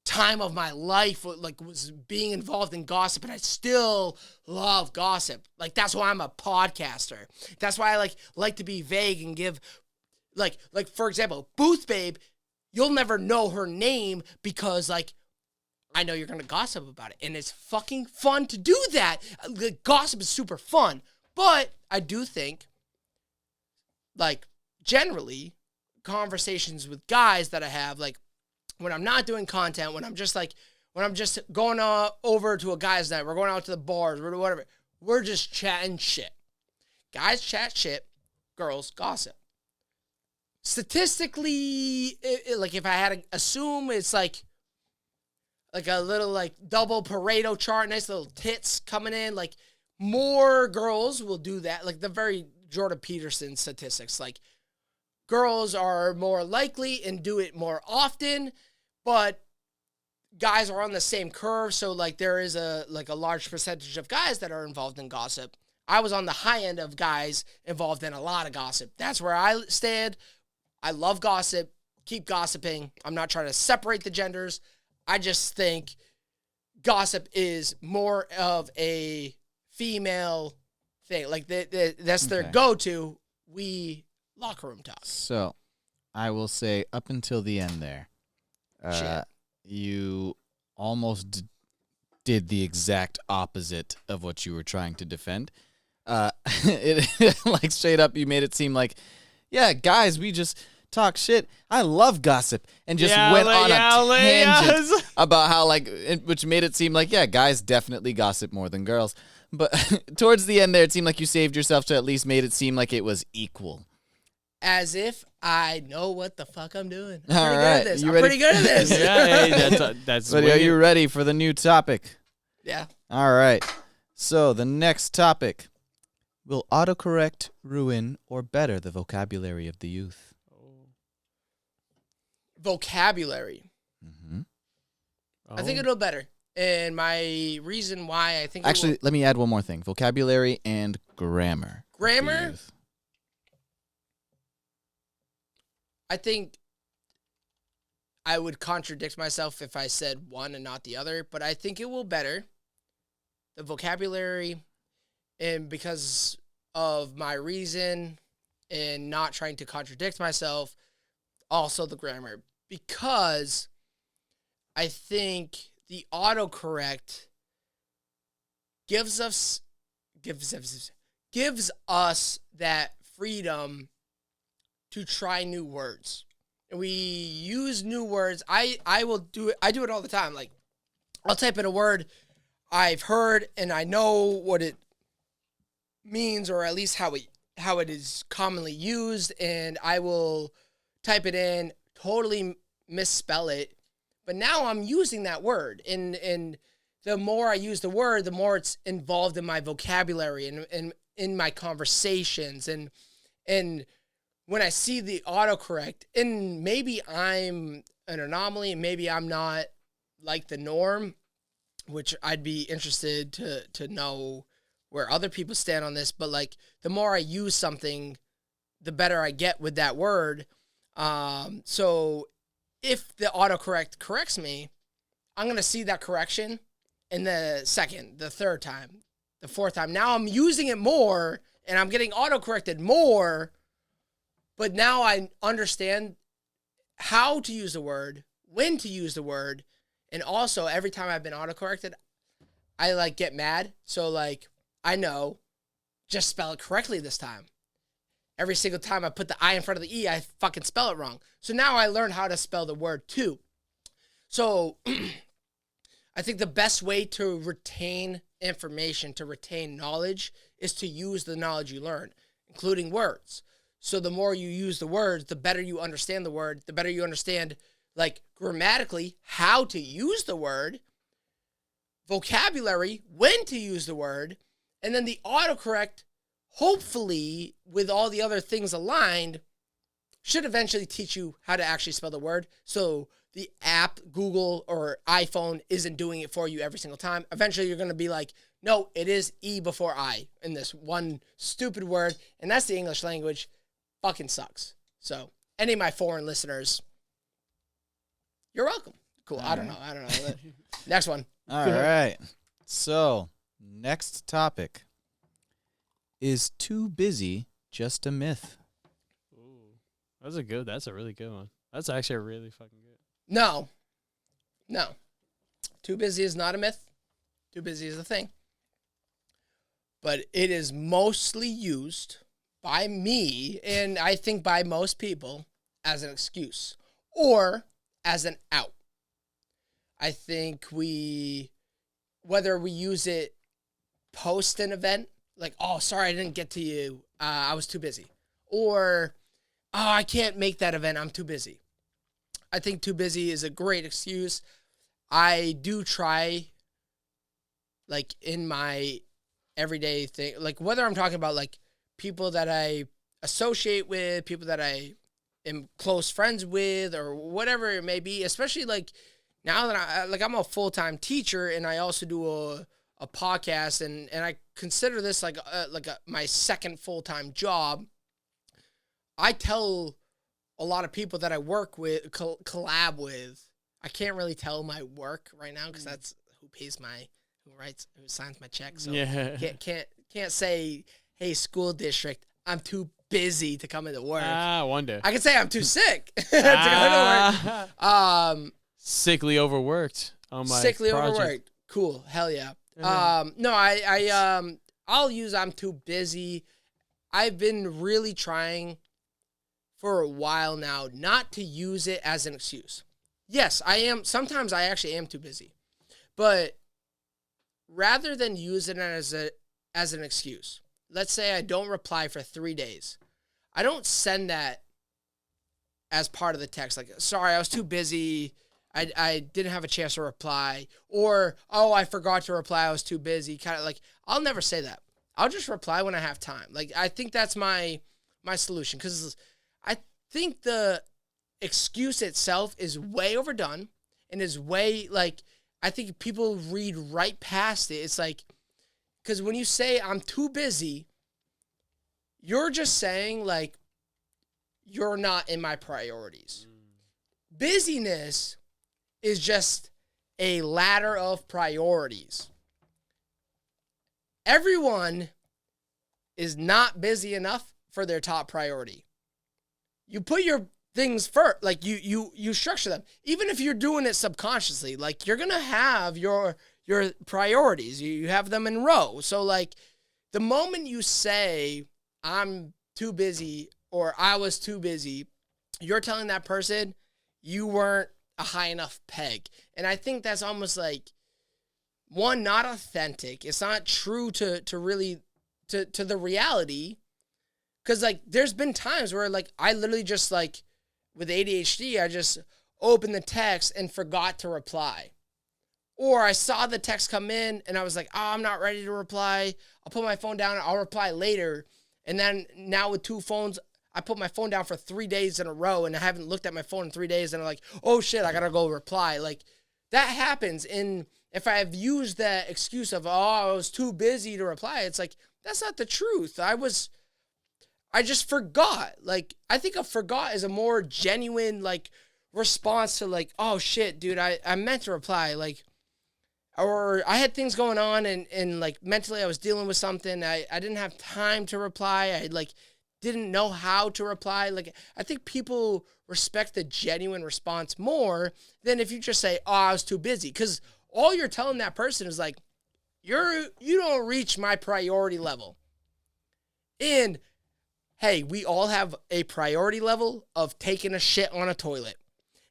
time of my life, like, was being involved in gossip, and I still love gossip. Like, that's why I'm a podcaster. That's why I like to be vague and give, like for example, Booth Babe, you'll never know her name because, like, I know you're going to gossip about it, and it's fucking fun to do that. The gossip is super fun, but I do think, like, generally, conversations with guys that I have, like, when I'm not doing content, when I'm just going over to a guy's night, we're going out to the bars, or whatever, we're just chatting shit. Guys chat shit, girls gossip. Statistically, like, if I had to assume, it's like a little, like, double Pareto chart, nice little tits coming in, like, more girls will do that, like the very Jordan Peterson statistics, like, girls are more likely and do it more often, but guys are on the same curve. So, like, there is a large percentage of guys that are involved in gossip. I was on the high end of guys involved in a lot of gossip. That's where I stand. I love gossip. Keep gossiping. I'm not trying to separate the genders. I just think gossip is more of a female thing. Like, that's their go-to. We locker room talk.
So, I will say up until the end there, you almost did the exact opposite of what you were trying to defend. Like, straight up, you made it seem like, yeah, guys, we just talk shit. I love gossip, and just went on a tangent about how, like, which made it seem like, yeah, guys definitely gossip more than girls. But towards the end there, it seemed like you saved yourself to at least made it seem like it was equal.
As if I know what the fuck I'm doing.
I'm pretty good at this.
Yeah, hey, that's.
But are you ready for the new topic?
Yeah.
All right. So the next topic: will autocorrect ruin or better the vocabulary of the youth?
Vocabulary.
Mm-hmm.
I think it'll better. And my reason why I think
actually, let me add one more thing: vocabulary and grammar.
Grammar. I think I would contradict myself if I said one and not the other, but I think it will better the vocabulary, and because of my reason and not trying to contradict myself, also the grammar, because I think the autocorrect gives us that freedom to try new words. And we use new words. I will do it. I do it all the time. Like, I'll type in a word I've heard and I know what it means, or at least how it is commonly used, and I will type it in, totally misspell it. But now I'm using that word, and the more I use the word, the more it's involved in my vocabulary and in my conversations, and when I see the autocorrect, and maybe I'm an anomaly, and maybe I'm not like the norm, which I'd be interested to know where other people stand on this, but, like, the more I use something, the better I get with that word. So if the autocorrect corrects me, I'm going to see that correction in the second, the third time, the fourth time. Now I'm using it more and I'm getting autocorrected more, but now I understand how to use the word, when to use the word, and also every time I've been autocorrected, I like get mad. So like I know, just spell it correctly this time. Every single time I put the I in front of the E, I fucking spell it wrong. So now I learned how to spell the word too. So I think the best way to retain information, to retain knowledge, is to use the knowledge you learned, including words. So the more you use the words, the better you understand the word, the better you understand, like, grammatically, how to use the word, vocabulary, when to use the word, and then the autocorrect, hopefully, with all the other things aligned, should eventually teach you how to actually spell the word. So the app, Google or iPhone, isn't doing it for you every single time. Eventually, you're going to be like, no, it is E before I in this one stupid word. And that's the English language. Fucking sucks. So any of my foreign listeners, you're welcome. Cool. I don't know. Next one.
All right. So next topic. Is too busy just a myth?
Ooh, that's a really good one. That's actually a really fucking good.
No. Too busy is not a myth. Too busy is a thing. But it is mostly used by me, and I think by most people, as an excuse or as an out. I think whether we use it post an event, like, oh, sorry, I didn't get to you. I was too busy. Or, oh, I can't make that event. I'm too busy. I think too busy is a great excuse. I do try, like, in my everyday thing, like, whether I'm talking about, like, people that I associate with, people that I am close friends with, or whatever it may be, especially, like, now that I'm a full-time teacher and I also do a podcast, and I consider this like my second full-time job. I tell a lot of people that I work with, collab with. I can't really tell my work right now because that's who signs my check. So
yeah.
can't say, hey, school district, I'm too busy to come into work.
One day.
I can say I'm too sick to go to work.
Sickly overworked on my
sickly
project.
overworked. Cool. Hell yeah. No, I'll use I'm too busy. I've been really trying for a while now not to use it as an excuse. Yes, I am. Sometimes I actually am too busy. But rather than use it as an excuse, let's say I don't reply for 3 days. I don't send that as part of the text. Like, sorry, I was too busy. I didn't have a chance to reply, or, oh, I forgot to reply, I was too busy. Kind of like, I'll never say that. I'll just reply when I have time. Like, I think that's my solution, because I think the excuse itself is way overdone and is way, like, I think people read right past it. It's like, because when you say I'm too busy, you're just saying, like, you're not in my priorities. Busyness is just a ladder of priorities. Everyone is not busy enough for their top priority. You put your things first, like you structure them. Even if you're doing it subconsciously, like, you're gonna have your priorities. You have them in row. So, like, the moment you say I'm too busy or I was too busy, you're telling that person you weren't a high enough peg. And I think that's almost like, one, not authentic. It's not true to really to the reality. Because, like, there's been times where, like, I literally just, like, with ADHD, I just opened the text and forgot to reply. Or I saw the text come in and I was like, oh, I'm not ready to reply. I'll put my phone down and I'll reply later. And then now with two phones, I put my phone down for 3 days in a row and I haven't looked at my phone in 3 days, and I'm like, oh shit, I gotta go reply. Like, that happens. And if I've used that excuse of, oh, I was too busy to reply, it's like, that's not the truth. I was I just forgot. Like, I think a forgot is a more genuine, like, response to, like, oh, shit, dude, I meant to reply. Like, or I had things going on and like, mentally I was dealing with something. I didn't have time to reply. I, like, didn't know how to reply. Like, I think people respect the genuine response more than if you just say, oh, I was too busy. Because all you're telling that person is, like, you don't reach my priority level. And hey, we all have a priority level of taking a shit on a toilet.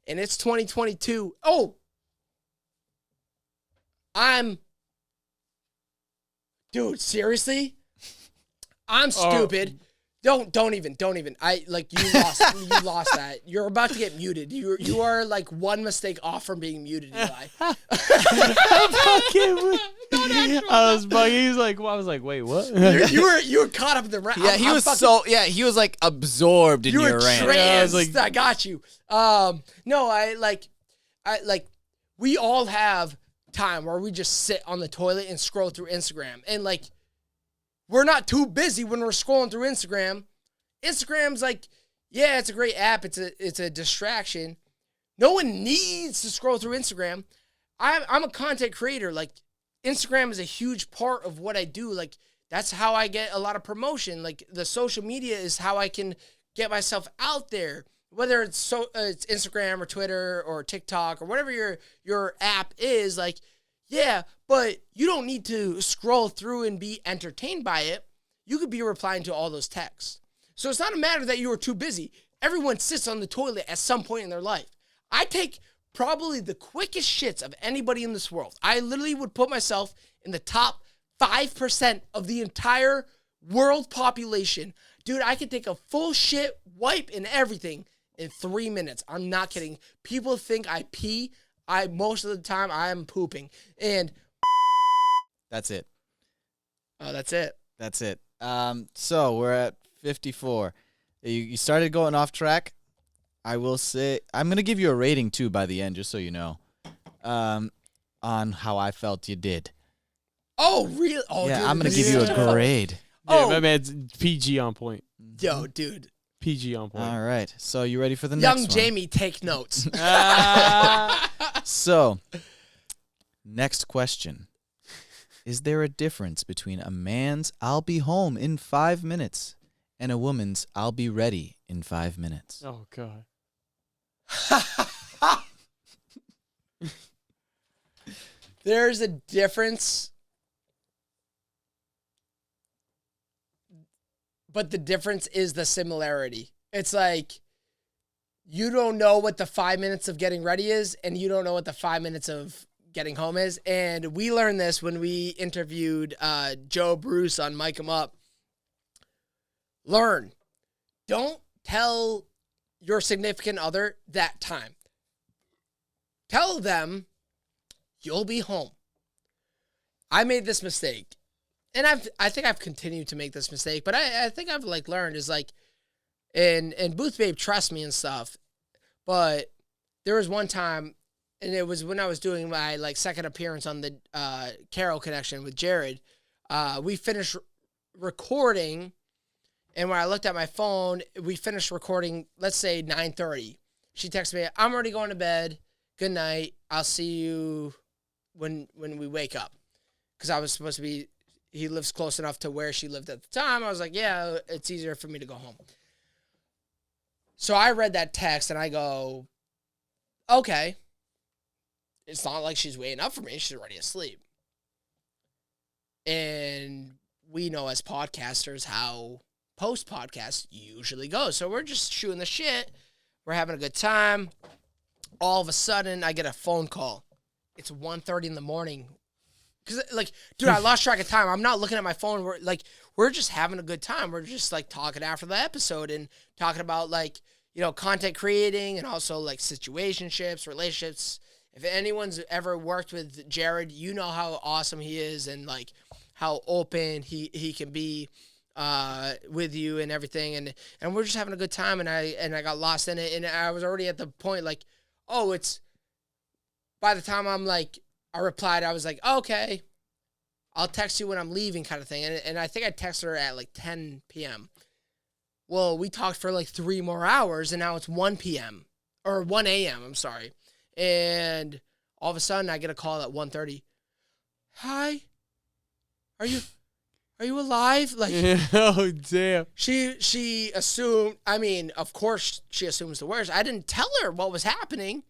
And it's 2022. Oh, dude, seriously? I'm stupid. Don't even. I, like, you lost that. You're about to get muted. You are like one mistake off from being muted, Eli.
I was bugging. He was like, well, I was like, wait, what?
you were caught up in the rant.
Yeah, he was like absorbed in your rant.
Yeah, I was like, I got you. No, I like we all have time where we just sit on the toilet and scroll through Instagram, and like, we're not too busy when we're scrolling through Instagram. Instagram's like, yeah, it's a great app. It's a distraction. No one needs to scroll through Instagram. I'm a content creator. Like, Instagram is a huge part of what I do. Like, that's how I get a lot of promotion. Like, the social media is how I can get myself out there. Whether it's it's Instagram or Twitter or TikTok or whatever your app is, like, yeah, but you don't need to scroll through and be entertained by it. You could be replying to all those texts. So it's not a matter that you were too busy. Everyone sits on the toilet at some point in their life. I take probably the quickest shits of anybody in this world. I literally would put myself in the top 5% of the entire world population. Dude, I could take a full shit, wipe, and everything in 3 minutes. I'm not kidding. People think I pee. Most of the time I'm pooping. And
that's it.
Oh, that's it.
That's it. So we're at 54. You started going off track. I will say I'm gonna give you a rating too by the end, just so you know, on how I felt you did.
Oh, really? Oh,
yeah,
dude,
I'm gonna give you a grade.
Yeah, my man's PG on point.
Yo, dude.
PG on point.
All right. So you ready for the
Young
next one?
Jamie, take notes.
So, next question. Is there a difference between a man's "I'll be home in 5 minutes" and a woman's "I'll be ready in 5 minutes"?
Oh, God.
There's a difference. But the difference is the similarity. It's like, you don't know what the 5 minutes of getting ready is, and you don't know what the 5 minutes of getting home is. And we learned this when we interviewed Joe Bruce on Mic 'em Up. Learn. Don't tell your significant other that time. Tell them you'll be home. I made this mistake. And I think I've continued to make this mistake, but I think I've like learned is like, and Booth Babe trusts me and stuff, but there was one time, and it was when I was doing my like second appearance on the Carol Connection with Jared. We finished recording, and when I looked at my phone, we finished recording, let's say 9:30. She texted me, "I'm already going to bed. Good night. I'll see you when we wake up," because I was supposed to be. He lives close enough to where she lived at the time. I was like, yeah, it's easier for me to go home. So I read that text and I go, okay. It's not like she's waiting up for me. She's already asleep. And we know as podcasters how post-podcast usually goes. So we're just shooting the shit. We're having a good time. All of a sudden, I get a phone call. It's 1:30 in the morning. Because, like, dude, I lost track of time. I'm not looking at my phone. We're just having a good time. We're just, like, talking after the episode and talking about, like, you know, content creating and also, like, situationships, relationships. If anyone's ever worked with Jared, you know how awesome he is and, like, how open he can be with you and everything. And we're just having a good time, and I got lost in it. And I was already at the point, like, oh, it's by the time I'm, like, I replied, I was like, okay, I'll text you when I'm leaving kind of thing. And I think I texted her at like 10 p.m. well, we talked for like 3 more hours, and now it's 1 p.m. or 1 a.m. I'm sorry. And all of a sudden, I get a call at 1:30. Hi, are you alive? Like,
oh damn.
She assumed. I mean, of course, she assumes the worst. I didn't tell her what was happening.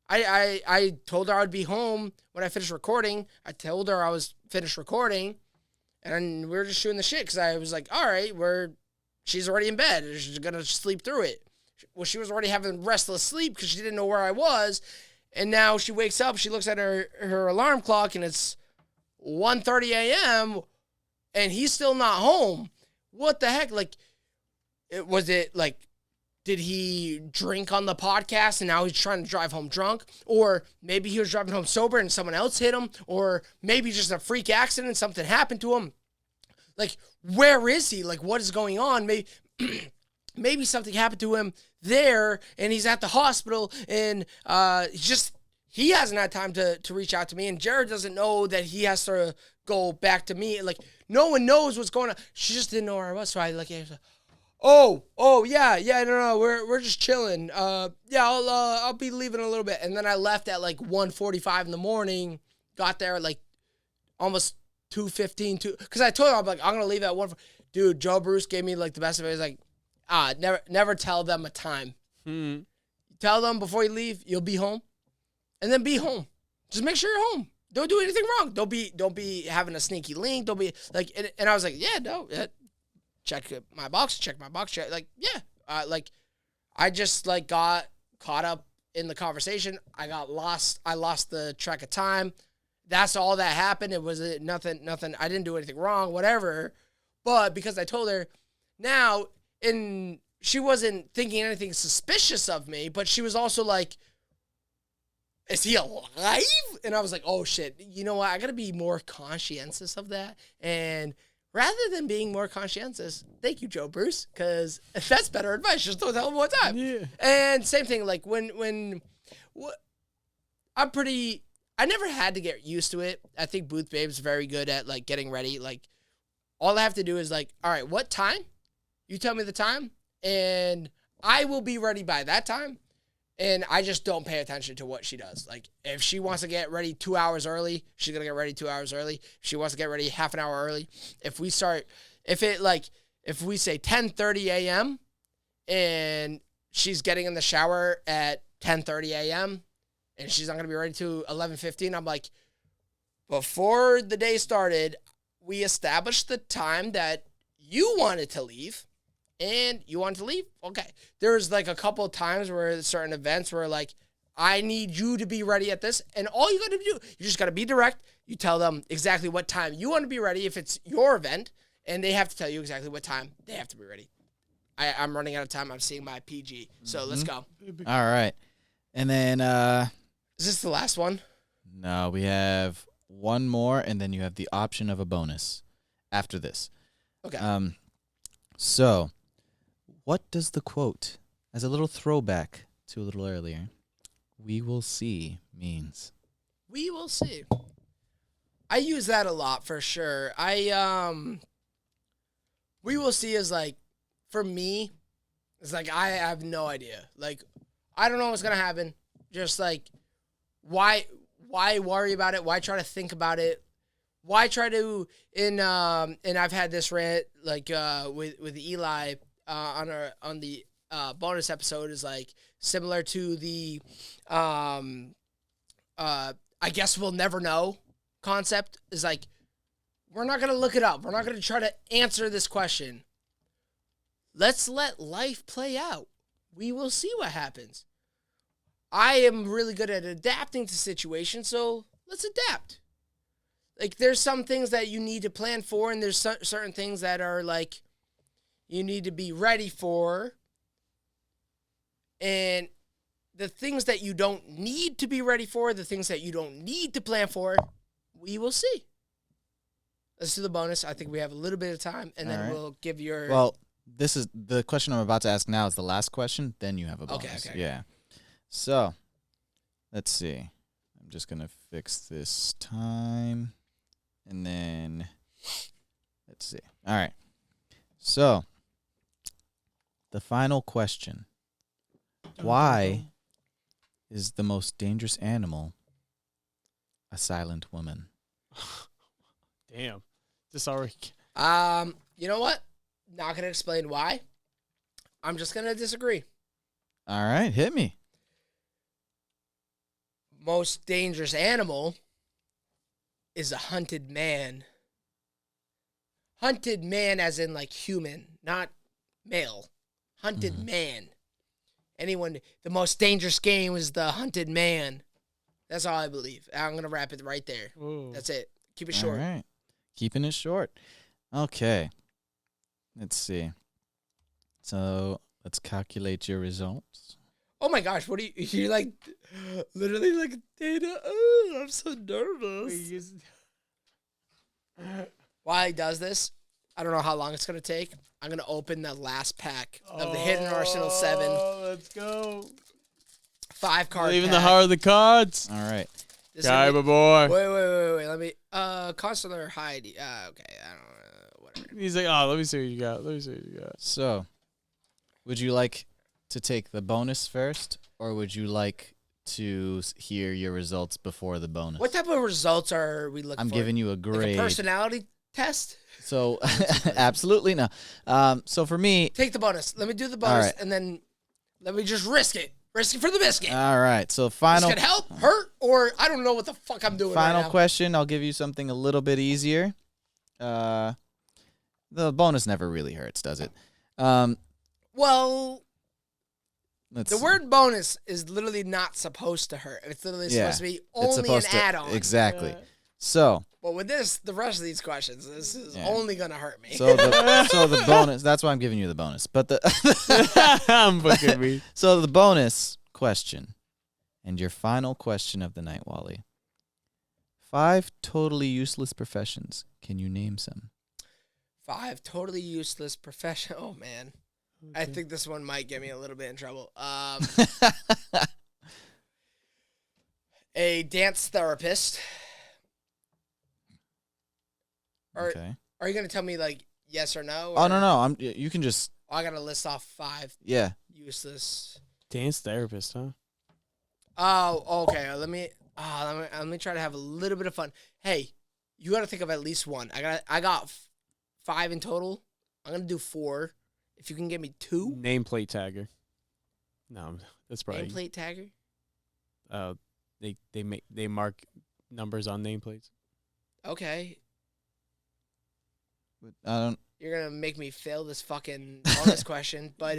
I told her I would be home when I finished recording. I told her I was finished recording, and we were just shooting the shit because I was like, all right, she's already in bed. She's gonna sleep through it. Well, she was already having restless sleep because she didn't know where I was, and now she wakes up. She looks at her alarm clock, and it's 1:30 a.m. and he's still not home. What the heck? Like, was it like, did he drink on the podcast and now he's trying to drive home drunk? Or maybe he was driving home sober and someone else hit him? Or maybe just a freak accident, something happened to him? Like, where is he? Like, what is going on? Maybe something happened to him there and he's at the hospital and he hasn't had time to reach out to me, and Jared doesn't know that he has to go back to me. Like, no one knows what's going on. She just didn't know where I was, so I like, no, we're just chilling. I'll be leaving in a little bit, and then I left at like 1:45 in the morning. Got there at like almost 2:15, because I told her I'm gonna leave at 1. Dude, Joe Bruce gave me like the best advice. Like, never tell them a time. Tell them before you leave you'll be home. And then be home. Just make sure you're home. Don't do anything wrong. Don't be having a sneaky link. Don't be like. And I was like, check my box. Like, yeah. Like, I just like got caught up in the conversation. I got lost. I lost the track of time. That's all that happened. It was nothing. I didn't do anything wrong. Whatever. But because I told her, now she wasn't thinking anything suspicious of me. But she was also like, is he alive? And I was like, oh, shit. You know what? I got to be more conscientious of that. And rather than being more conscientious, thank you, Joe Bruce, because that's better advice. Just don't tell him one time. Yeah. And same thing, like I never had to get used to it. I think Booth Babe's very good at, like, getting ready. Like, all I have to do is, like, all right, what time? You tell me the time, and I will be ready by that time. And I just don't pay attention to what she does. Like, if she wants to get ready 2 hours early, she's going to get ready 2 hours early. If she wants to get ready half an hour early. If we say 10:30 a.m. and she's getting in the shower at 10:30 a.m. and she's not going to be ready to 11:15, I'm like, before the day started, we established the time that you wanted to leave. And you want to leave? Okay. There's like a couple of times where certain events where like, I need you to be ready at this. And all you got to do, you just got to be direct. You tell them exactly what time you want to be ready if it's your event. And they have to tell you exactly what time they have to be ready. I'm running out of time. I'm seeing my PG. So let's go.
All right. And then...
is this the last one?
No, we have one more. And then you have the option of a bonus after this.
Okay.
So... what does the quote, as a little throwback to a little earlier, "We will see" means?
We will see. I use that a lot for sure. We will see is like, for me, it's like I have no idea. Like, I don't know what's gonna happen. Just like, why worry about it? Why try to think about it? Why try to and I've had this rant like with Eli. On the bonus episode is like similar to the I guess we'll never know concept. Is like, we're not gonna look it up. We're not gonna try to answer this question. Let's let life play out. We will see what happens. I am really good at adapting to situations, so let's adapt. Like, there's some things that you need to plan for, and there's certain things that are like, you need to be ready for. And the things that you don't need to be ready for, the things that you don't need to plan for, we will see. Let's do the bonus. I think we have a little bit of time, and then we'll give your...
Well, this is the question I'm about to ask now is the last question. Then you have a bonus.
Okay.
Yeah. So, let's see. I'm just going to fix this time. And then, let's see. All right. So... the final question. Why is the most dangerous animal a silent woman?
Damn. This already.
You know what? Not gonna explain why. I'm just gonna disagree.
All right, hit me.
Most dangerous animal is a hunted man. Hunted man as in like human, not male. Hunted man. Anyone, the most dangerous game is the hunted man. That's all I believe. I'm going to wrap it right there.
Ooh.
That's it. Keep it short.
All right. Keeping it short. Okay. Let's see. So let's calculate your results.
Oh my gosh, what are you're like, literally like, Dana, oh, I'm so nervous. While he does this, I don't know how long it's going to take. I'm going to open the last pack of the Hidden Arsenal 7.
Let's go.
5-card
Even
pack.
the heart of the cards.
All right.
Guy, my boy.
Wait. Let me, Consular Heidi. Okay, I don't know. Whatever.
He's like, oh, let me see what you got.
So, would you like to take the bonus first, or would you like to hear your results before the bonus?
What type of results are we looking for?
I'm giving you a grade.
Like a personality test?
So, absolutely no. So for me,
Take the bonus. Let me do the bonus,
right.
and then let me just risk it. Risk it for the biscuit.
all right. So
This
final
could help, hurt, or I don't know what the fuck I'm doing
final
right now.
question. I'll give you something a little bit easier. The bonus never really hurts, does it?
Well,
Let's
the
see.
word bonus is literally not supposed to hurt. It's literally supposed to be
It's
only an
supposed to-
add-on.
Exactly. So
But with this, the rest of these questions, this is
Yeah.
only going to hurt me.
so the bonus. That's why I'm giving you the bonus. But the
I'm fucking me.
so the bonus question, and your final question of the night, wALiE. 5 totally useless professions. Can you name some?
5 totally useless profession. Oh, man. I think this one might get me a little bit in trouble. A dance therapist.
Okay.
Are you going to tell me, like, yes or no?
Oh
or-
no. You can just
I got to list off 5
yeah.
useless.
Dance therapist, huh?
Oh, okay. Let me try to have a little bit of fun. Hey, you got to think of at least one. I got 5 in total. I'm going to do 4. If you can get me 2.
Nameplate tagger. No, that's probably.
Nameplate tagger?
They mark numbers on nameplates.
Okay.
I don't.
You're going to make me fail this fucking bonus question. But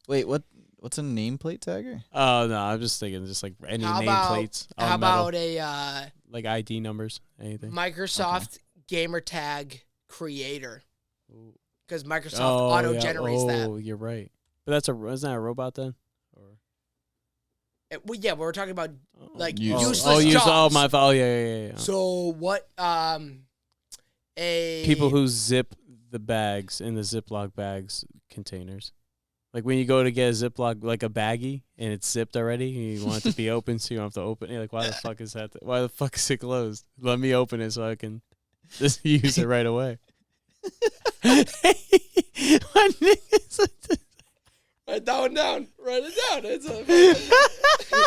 Wait. What's a nameplate tagger?
Oh no, I'm just thinking just like any
How about-
nameplates.
how
on metal,
about a
like ID numbers, anything?
Microsoft gamer tag creator?
Ooh.
Because Microsoft
Oh,
auto-generates that.
Oh, you're right. But isn't that a robot then? Or
Well, yeah, we're talking about like
Useless.
useless jobs.
Oh, my fault. Oh, yeah.
So what?
People who zip the bags in the Ziploc bags containers. Like when you go to get a Ziploc, like a baggie, and it's zipped already, and you want it to be open, so you don't have to open it. You're like, why the fuck is that? Why the fuck is it closed? Let me open it so I can just use it right away. My niggas.
Write that one down. Write it down.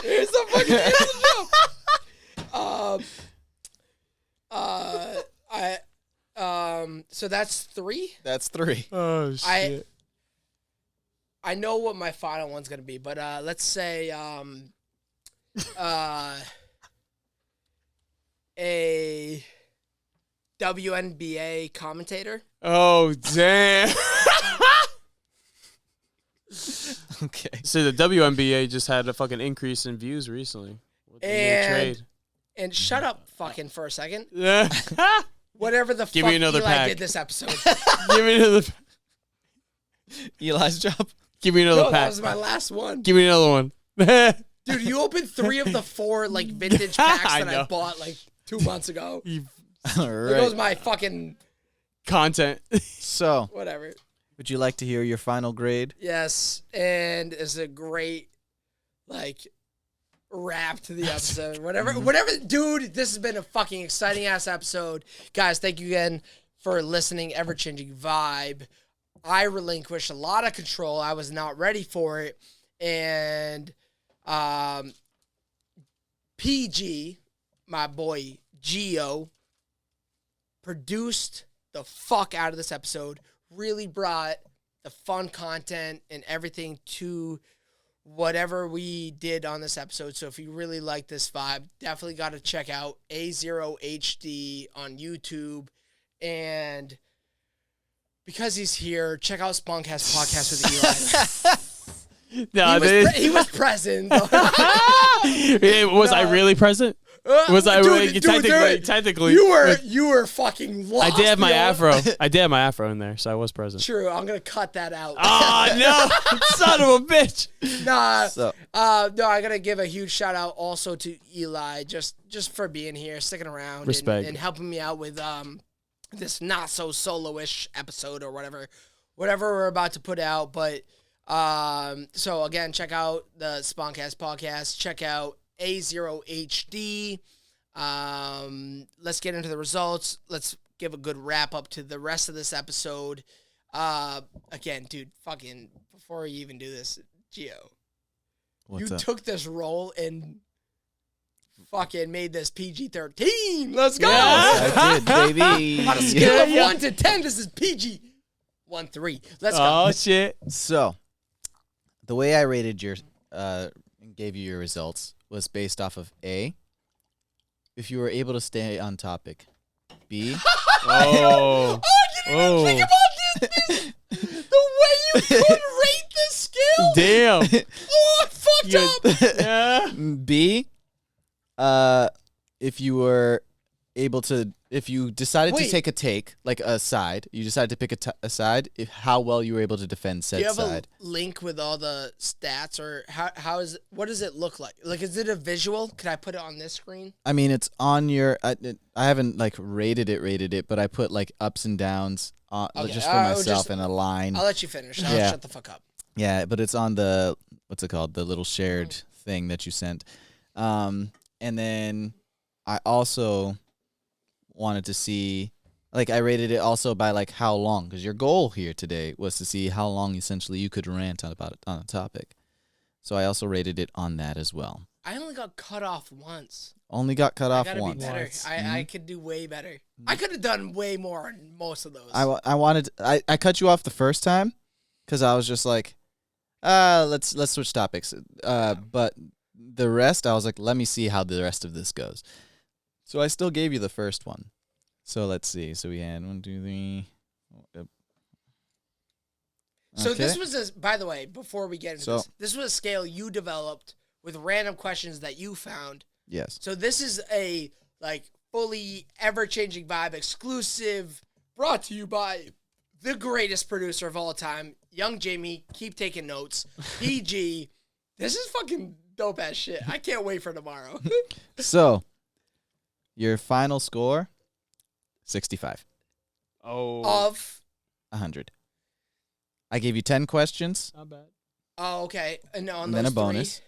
It's a fucking joke. So that's 3.
That's 3.
Oh shit.
I know what my final one's gonna be, but let's say a WNBA commentator.
Oh damn.
Okay.
So the WNBA just had a fucking increase in views recently. With the new trade.
And shut up fucking for a second.
Yeah.
Whatever the
Give
fuck
me another
Eli
pack.
did this episode.
Give me another.
Eli's job.
Give me another
No, that
pack.
was my last one.
Give me another one.
Dude, you opened 3 of the 4 like vintage packs
I
that I
know.
bought like 2 months ago.
All
There goes
right.
my fucking
Content.
So,
whatever.
would you like to hear your final grade?
Yes, and it's a great like wrap to the episode. Whatever, dude. This has been a fucking exciting ass episode, guys. Thank you again for listening. Ever changing vibe. I relinquished a lot of control. I was not ready for it. And PG, my boy Gio, produced the fuck out of this episode, really brought the fun content and everything to whatever we did on this episode. So if you really like this vibe, definitely got to check out A0HD on YouTube. And because he's here, check out Spunkcast Podcast with Eli.
No,
he was present.
Was I really present? Was I really technically?
You were fucking lost.
I did have my afro. I did have my afro in there, so I was present.
True. I'm gonna cut that out.
Oh no, son of a bitch.
Nah. No, I gotta give a huge shout out also to Eli, just for being here, sticking around,
Respect.
and helping me out with this not so solo-ish episode or whatever we're about to put out. But so again, check out the Spunkcast podcast. Check out A0HD. Let's get into the results. Let's give a good wrap up to the rest of this episode. Again, dude, fucking before you even do this, Gio, you took this role and fucking made this PG-13. Let's go.
Yes, I did, baby.
On a scale of 1 to 10, this is PG-13. Let's go.
Oh shit.
So, the way I rated your, gave you your results was based off of A, if you were able to stay on topic. B.
Oh.
I didn't even think about this. The way you could rate this skill.
Damn.
Oh, I fucked up.
Yeah.
B. If you were able to, if you decided to take a take, like a side, you decided to pick a side, how well you were able to defend said side.
Do you have a link with all the stats, or what does it look like? Like, is it a visual? Could I put it on this screen?
I mean, it's on your, I haven't like rated it, but I put like ups and downs just for myself in a line.
I'll let you finish. I'll shut the fuck up.
Yeah, but it's on the, what's it called? The little shared thing that you sent. And then I also wanted to see, like, I rated it also by like how long, because your goal here today was to see how long essentially you could rant on a topic. So I also rated it on that as well.
I only got cut off once.
Only got cut off
I gotta
once.
be better. I could do way better. I could have done way more on most of those.
I cut you off the first time because I was just like, let's switch topics. But the rest, I was like, let me see how the rest of this goes. So I still gave you the first one. So let's see. So we had 1, 2, 3.
So this was by the way, before we get into this was a scale you developed with random questions that you found.
Yes.
So this is a like fully ever-changing vibe exclusive, brought to you by the greatest producer of all time, Young Jamie. Keep taking notes. PG. This is fucking dope ass shit. I can't wait for tomorrow.
So, your final score, 65.
Oh.
Of
100. I gave you 10 questions.
Not bad.
Oh, okay. And on
And
those
then a bonus.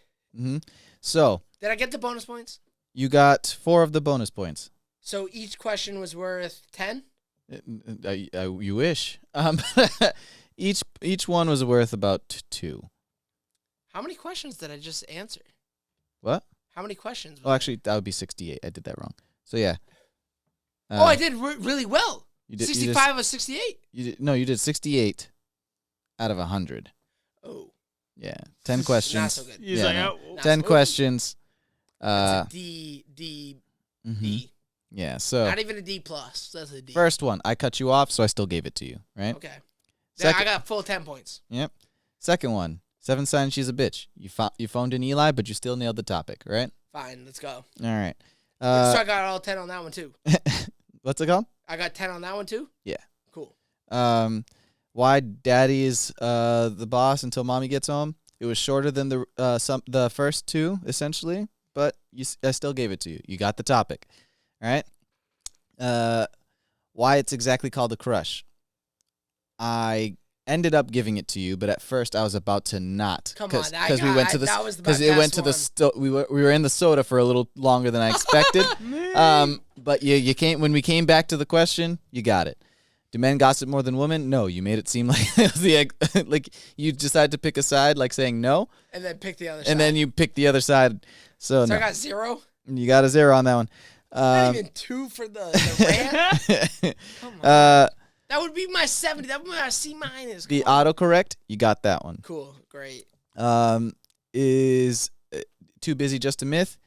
So,
did I get the bonus points?
you got 4 of the bonus points.
So each question was worth 10?
You wish. Each one was worth about 2.
How many questions did I just answer?
What?
How many questions?
Oh, actually, that would be 68. I did that wrong. So, yeah.
I did really well.
You did,
65 of 68.
You did 68 out of 100.
Oh.
Yeah. 10 questions.
Not so good.
He's like,
Not
10
so
questions.
That's a D.
Yeah, so.
Not even a D+. That's a D.
First one, I cut you off, so I still gave it to you, right?
Okay. Then I got full 10 points.
Yep. Second one, 7 signs she's a bitch. You phoned in Eli, but you still nailed the topic, right?
Fine, let's go.
All right.
So I got all 10 on that one, too.
What's it called?
I got 10 on that one, too?
Yeah.
Cool.
Why daddy is the boss until mommy gets home. It was shorter than the first 2, essentially, but I still gave it to you. You got the topic. All right. Why it's exactly called a crush. I ended up giving it to you, but at first I was about to not.
Come on,
because we went to the
that was
because it went to the we were in the soda for a little longer than I expected. But you came when we came back to the question, you got it. Do men gossip more than women? No, you made it seem like like you decided to pick a side, like saying no,
and then pick the other side.
and then you picked the other side. So no.
I got 0.
You got a 0 on that one.
Not even 2 for the rant. Come on. That would be my 70. That would be my C minus.
The autocorrect, you got that one.
Cool, great.
Is too busy just a myth?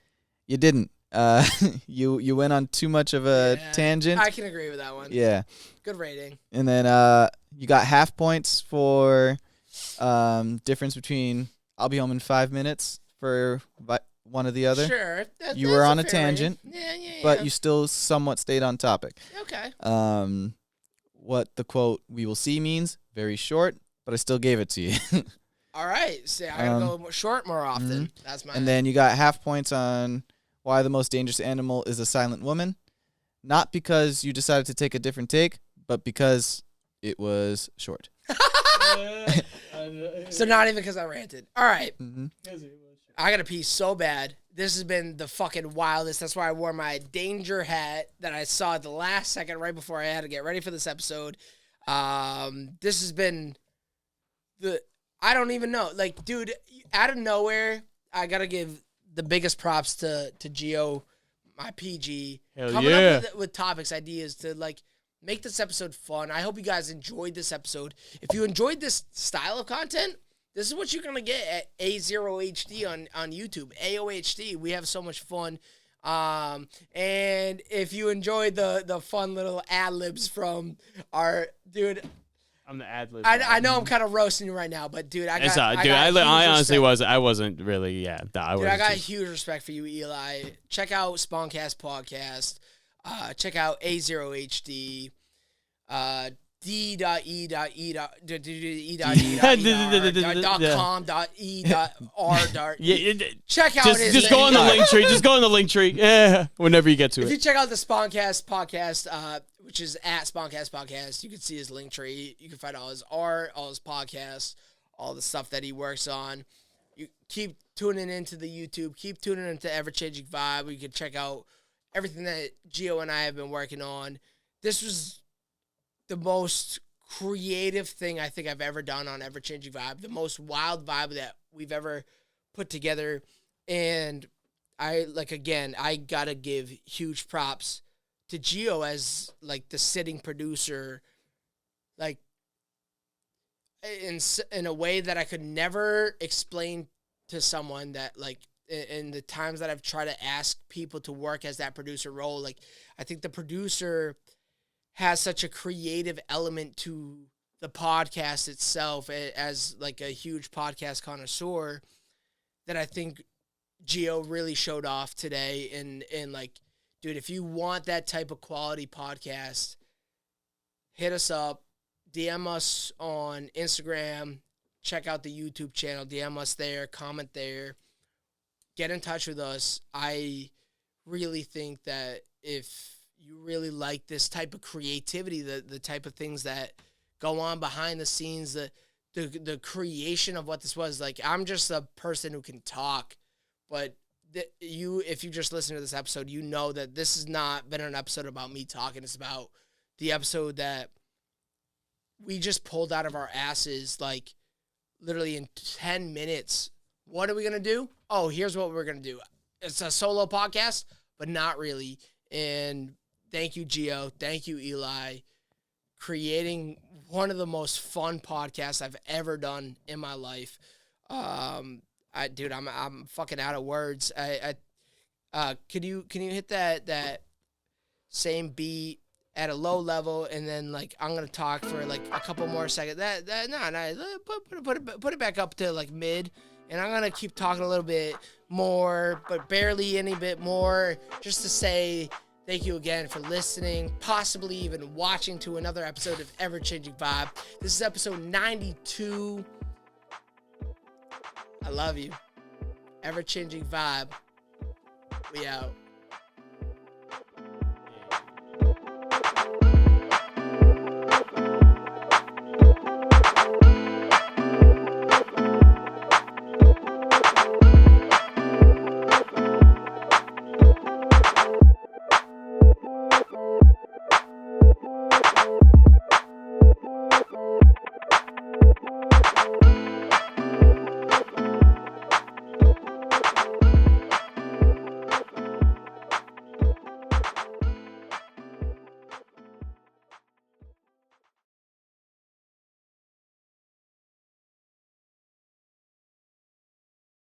You didn't. You went on too much of a tangent.
I can agree with that one.
Yeah.
Good rating.
And then you got half points for difference between I'll be home in 5 minutes for one or the other.
Sure.
You were on a tangent.
Yeah.
But you still somewhat stayed on topic.
Okay.
What the quote "we will see" means, very short, but I still gave it to you.
All right. So I gotta go short more often.
Mm-hmm.
That's my.
And then you got half points on why the most dangerous animal is a silent woman. Not because you decided to take a different take, but because it was short.
So not even because I ranted. All right.
Mm-hmm.
I gotta pee so bad. This has been the fucking wildest. That's why I wore my danger hat that I saw at the last second right before I had to get ready for this episode. This has been I don't even know. Like, dude, out of nowhere, I gotta give the biggest props to Gio, my PG.
Hell
coming
yeah.
up with topics, ideas to like make this episode fun. I hope you guys enjoyed this episode. If you enjoyed this style of content, this is what you're going to get at A0HD on YouTube. AOHD. We have so much fun. And if you enjoyed the fun little ad-libs from our dude.
I'm the ad-lib.
I know I'm kind of roasting you right now, but dude, I
honestly I wasn't really, I
got huge respect for you, Eli. Check out Spawncast Podcast. Check out A0HD. D.E.E.com.E.R. Check out
just go on the link tree. Just go on the link tree. Yeah, whenever you get to it.
If you check out the Spawncast podcast, which is at Spawncast Podcast, you can see his link tree. You can find all his art, all his podcasts, all the stuff that he works on. You keep tuning into the YouTube. Keep tuning into Ever Changing ViBE. You can check out everything that Gio and I have been working on. This was the most creative thing I think I've ever done on Ever Changing ViBE, the most wild vibe that we've ever put together. And I gotta give huge props to Gio as like the sitting producer, like in a way that I could never explain to someone that like in the times that I've tried to ask people to work as that producer role. Like, I think the producer has such a creative element to the podcast itself as like a huge podcast connoisseur that I think Gio really showed off today. And like, dude, if you want that type of quality podcast, hit us up, DM us on Instagram, check out the YouTube channel, DM us there, comment there, get in touch with us. I really think that if you really like this type of creativity, the type of things that go on behind the scenes, the creation of what this was. Like, I'm just a person who can talk, but if you just listen to this episode, you know that this has not been an episode about me talking. It's about the episode that we just pulled out of our asses, like literally in 10 minutes. What are we going to do? Oh, here's what we're going to do. It's a solo podcast, but not really. And thank you, Gio. Thank you, Eli. Creating one of the most fun podcasts I've ever done in my life. I'm fucking out of words. Can you hit that same beat at a low level, and then like I'm gonna talk for like a couple more seconds. Put it back up to like mid, and I'm gonna keep talking a little bit more, but barely any bit more, just to say thank you again for listening, possibly even watching to another episode of Ever Changing ViBE. This is episode 92. I love you. Ever Changing ViBE. We out.